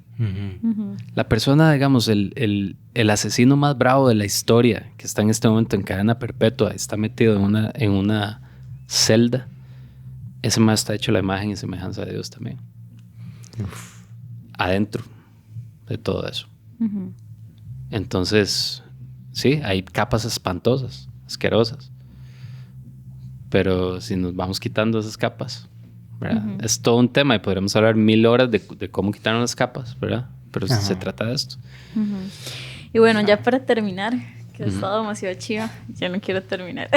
S3: La persona, digamos, el asesino más bravo de la historia, que está en este momento en cadena perpetua, está metido en una celda, ese más está hecho a la imagen y semejanza de Dios también. Adentro de todo eso. Entonces, sí, hay capas espantosas, asquerosas, pero si nos vamos quitando esas capas, ¿verdad? Es todo un tema y podríamos hablar 1000 horas de cómo quitarnos las capas, ¿verdad? Pero se trata de esto.
S2: Y bueno, ya para terminar, que ha estado demasiado chiva, ya no quiero terminar.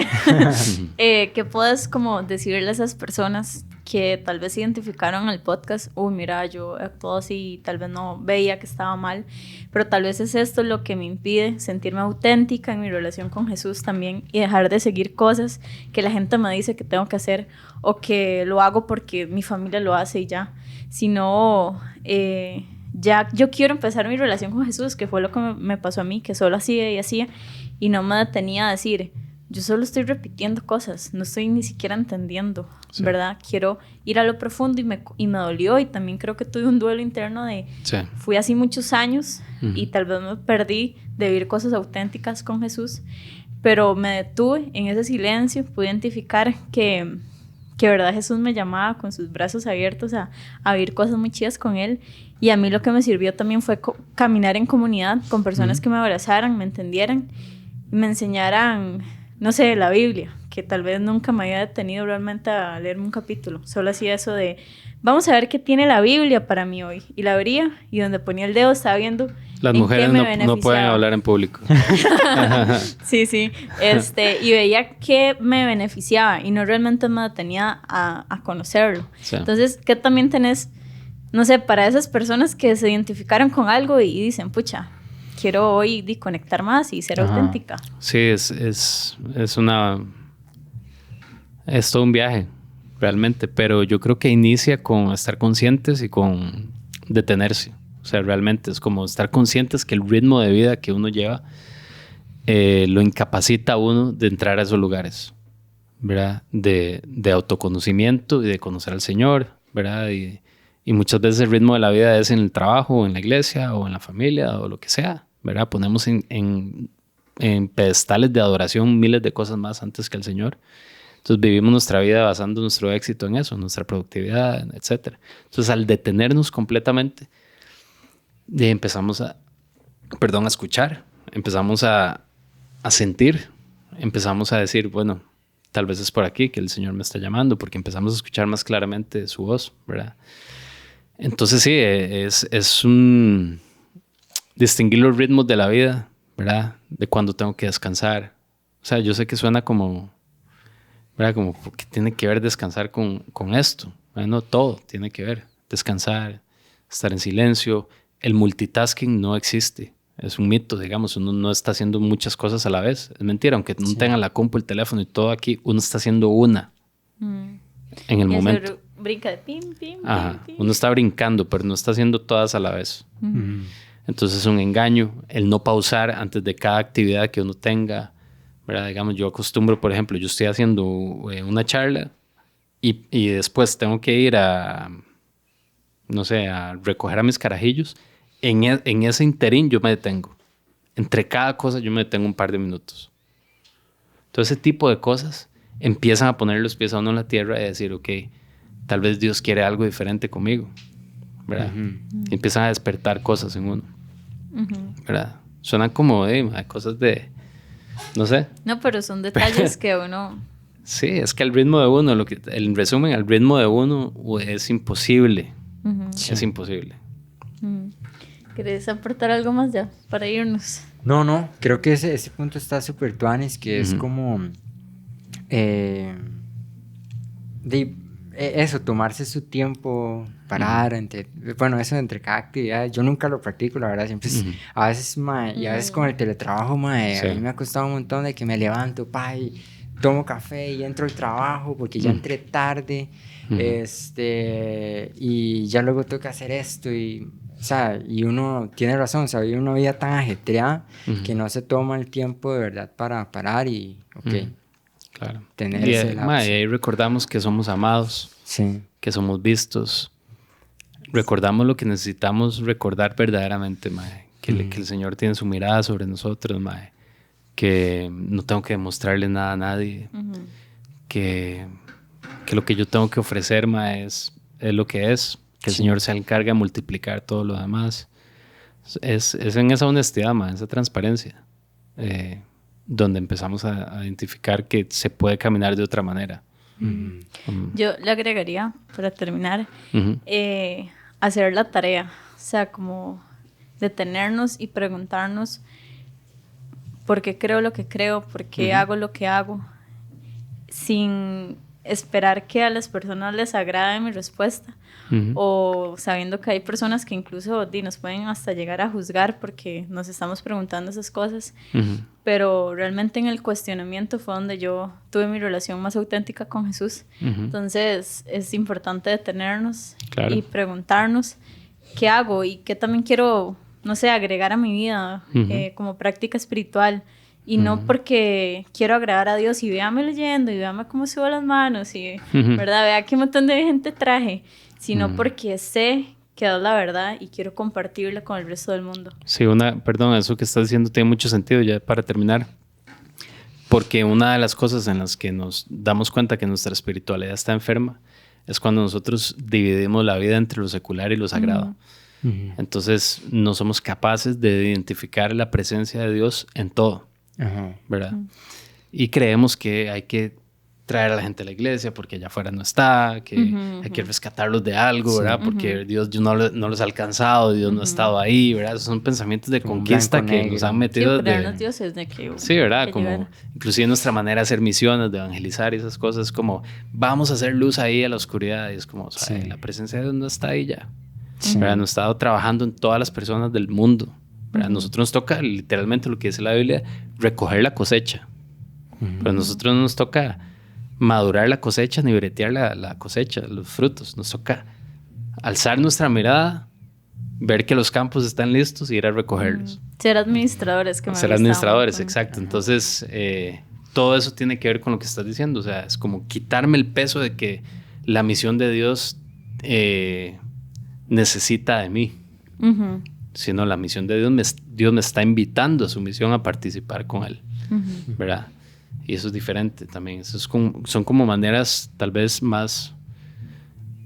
S2: ¿Qué puedes como decirle a esas personas que tal vez identificaron el podcast? Mira, yo he actuado así y tal vez no veía que estaba mal, pero tal vez es esto lo que me impide sentirme auténtica en mi relación con Jesús también y dejar de seguir cosas que la gente me dice que tengo que hacer o que lo hago porque mi familia lo hace y ya, sino ya yo quiero empezar mi relación con Jesús, que fue lo que me pasó a mí, que solo hacía y hacía y no me detenía a decir, yo solo estoy repitiendo cosas, no estoy ni siquiera entendiendo, ¿verdad? Quiero ir a lo profundo y me dolió y también creo que tuve un duelo interno de fui así muchos años y tal vez me perdí de vivir cosas auténticas con Jesús, pero me detuve en ese silencio, pude identificar que verdad Jesús me llamaba con sus brazos abiertos a vivir cosas muy chidas con Él. Y a mí lo que me sirvió también fue caminar en comunidad con personas que me abrazaran, me entendieran y me enseñaran, no sé, la Biblia, que tal vez nunca me había detenido realmente a leerme un capítulo. Solo hacía eso de, vamos a ver qué tiene la Biblia para mí hoy. Y la abría y donde ponía el dedo estaba viendo
S3: las mujeres no pueden hablar en público.
S2: Sí. Y veía que me beneficiaba y no realmente me detenía a conocerlo. Sí. Entonces, ¿qué también tenés, no sé, para esas personas que se identificaron con algo y dicen, pucha, quiero hoy conectar más y ser auténtica?
S3: Sí, es todo un viaje, realmente, pero yo creo que inicia con estar conscientes y con detenerse. O sea, realmente es como estar conscientes que el ritmo de vida que uno lleva lo incapacita a uno de entrar a esos lugares, ¿verdad? De autoconocimiento y de conocer al Señor, ¿verdad? Y muchas veces el ritmo de la vida es en el trabajo, o en la iglesia, o en la familia, o lo que sea, ¿verdad? Ponemos en pedestales de adoración miles de cosas más antes que el Señor. Entonces vivimos nuestra vida basando nuestro éxito en eso, nuestra productividad, etc. Entonces al detenernos completamente, empezamos a escuchar, empezamos a sentir, empezamos a decir, bueno, tal vez es por aquí que el Señor me está llamando, porque empezamos a escuchar más claramente su voz, ¿verdad? Entonces sí, es un distinguir los ritmos de la vida, ¿verdad? De cuando tengo que descansar. O sea, yo sé que suena como, ¿verdad? Como que tiene que ver descansar con esto. Bueno, todo tiene que ver. Descansar, estar en silencio. El multitasking no existe. es un mito, digamos, uno no está haciendo muchas cosas a la vez. Es mentira, aunque uno tenga la compu, el teléfono y todo aquí, uno está haciendo una en el momento.
S2: Brinca de pim, pim,
S3: Ajá.
S2: pim.
S3: Uno está brincando, pero no está haciendo todas a la vez. Entonces es un engaño el no pausar antes de cada actividad que uno tenga, ¿verdad? Digamos, yo acostumbro, por ejemplo, yo estoy haciendo una charla y después tengo que ir a, no sé, a recoger a mis carajillos. En ese interín yo me detengo. Entre cada cosa yo me detengo un par de minutos. Todo ese tipo de cosas empiezan a poner los pies a uno en la tierra y decir, ok, tal vez Dios quiere algo diferente conmigo, ¿verdad? Y empiezan a despertar cosas en uno, ¿verdad? Suenan como cosas de, no sé.
S2: No, pero son detalles que uno...
S3: Sí, es que el ritmo de uno, en resumen, el ritmo de uno es imposible. Es imposible.
S2: ¿Querés aportar algo más ya para irnos?
S1: No, creo que ese punto está súper tuanis, que es como eso, tomarse su tiempo, parar, entre cada actividad. Yo nunca lo practico, la verdad, siempre a veces, y a veces con el teletrabajo, a mí me ha costado un montón de que me levanto, y tomo café y entro al trabajo porque ya entré tarde, y ya luego tengo que hacer esto o sea, y uno tiene razón, o sea, vive una vida tan ajetreada que no se toma el tiempo de verdad para parar y,
S3: claro,
S1: tener
S3: y
S1: ese lapso.
S3: ahí recordamos que somos amados, que somos vistos. Recordamos lo que necesitamos recordar verdaderamente, que el Señor tiene su mirada sobre nosotros, que no tengo que demostrarle nada a nadie, que lo que yo tengo que ofrecer, es lo que es. Que el Señor se encarga de multiplicar todo lo demás. Es en esa honestidad, esa transparencia, donde empezamos a identificar que se puede caminar de otra manera.
S2: Yo le agregaría, para terminar, hacer la tarea. O sea, como detenernos y preguntarnos por qué creo lo que creo, por qué hago lo que hago, sin esperar que a las personas les agrade mi respuesta, o sabiendo que hay personas que incluso nos pueden hasta llegar a juzgar porque nos estamos preguntando esas cosas, pero realmente en el cuestionamiento fue donde yo tuve mi relación más auténtica con Jesús. Entonces es importante detenernos y preguntarnos qué hago y qué también quiero, no sé, agregar a mi vida como práctica espiritual. Y no porque quiero agradar a Dios y véame leyendo y véame cómo subo las manos y, ¿verdad? Vea qué montón de gente traje, sino porque sé que es la verdad y quiero compartirla con el resto del mundo.
S3: Sí, perdón, eso que estás diciendo tiene mucho sentido ya para terminar. Porque una de las cosas en las que nos damos cuenta que nuestra espiritualidad está enferma es cuando nosotros dividimos la vida entre lo secular y lo sagrado. Entonces no somos capaces de identificar la presencia de Dios en todo. ¿Verdad? Y creemos que hay que traer a la gente a la iglesia porque allá afuera no está, que hay que rescatarlos de algo, ¿verdad? Porque Dios no los ha alcanzado, Dios no ha estado ahí, ¿verdad? Esos son pensamientos de conquista que nos han metido
S2: dioses de que,
S3: sí, ¿verdad? Como inclusive nuestra manera de hacer misiones, de evangelizar y esas cosas, como vamos a hacer luz ahí a la oscuridad, y es como, o sea, la presencia de Dios no está ahí ya, ¿verdad? No ha estado trabajando en todas las personas del mundo. A nosotros nos toca, literalmente lo que dice la Biblia, recoger la cosecha. Pero a nosotros no nos toca madurar la cosecha ni bretear la cosecha, los frutos. Nos toca alzar nuestra mirada, ver que los campos están listos y ir a recogerlos.
S2: Ser administradores.
S3: Ser administradores, exacto. Entonces, todo eso tiene que ver con lo que estás diciendo. O sea, es como quitarme el peso de que la misión de Dios necesita de mí. Sino la misión de Dios me está invitando a su misión a participar con Él, ¿verdad? Y eso es diferente también. Eso son como maneras tal vez más,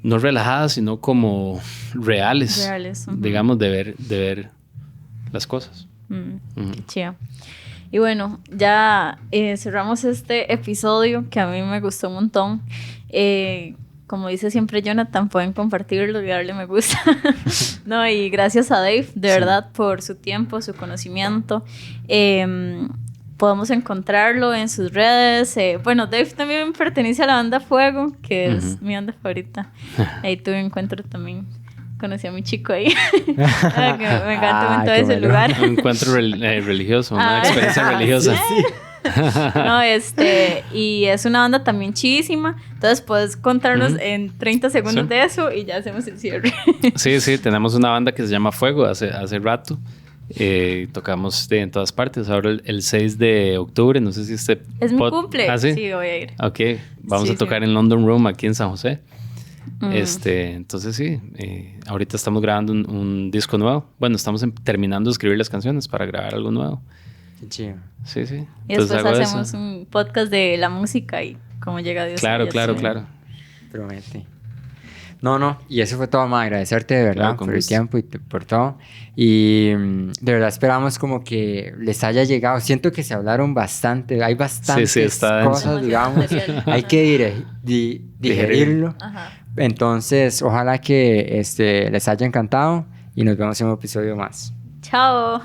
S3: no relajadas, sino como reales digamos, de ver las cosas.
S2: Qué chido. Y bueno, ya cerramos este episodio que a mí me gustó un montón. Como dice siempre Jonathan, pueden compartirlo y darle me gusta. No, y gracias a Dave, de verdad, por su tiempo, su conocimiento. Podemos encontrarlo en sus redes. Bueno, Dave también pertenece a la banda Fuego, que es mi banda favorita. Ahí tuve encuentro también conocí a mi chico ahí. Me encanta un todo ese lugar.
S3: Un encuentro religioso, una experiencia religiosa.
S2: Sí. No, y es una banda también chidísima. Entonces puedes contarnos en 30 segundos de eso y ya hacemos el cierre.
S3: Sí, tenemos una banda que se llama Fuego hace rato. Tocamos en todas partes. Ahora el 6 de octubre, no sé si
S2: es mi cumple.
S3: ¿Ah, sí?
S2: Sí, voy a ir.
S3: Ok, vamos a tocar en London Room aquí en San José. Entonces sí, ahorita estamos grabando un disco nuevo. Bueno, estamos terminando de escribir las canciones para grabar algo nuevo.
S1: Qué chido.
S3: Sí.
S2: Y después hacemos un podcast de la música y cómo llega Dios.
S3: Claro.
S1: Promete. No, y eso fue todo, ma, agradecerte de verdad por el tiempo y por todo. Y de verdad esperamos como que les haya llegado. Siento que se hablaron bastante, hay bastantes cosas, digamos. Hay que digerirlo. Ajá. Entonces, ojalá que les haya encantado y nos vemos en un episodio más.
S2: Chao.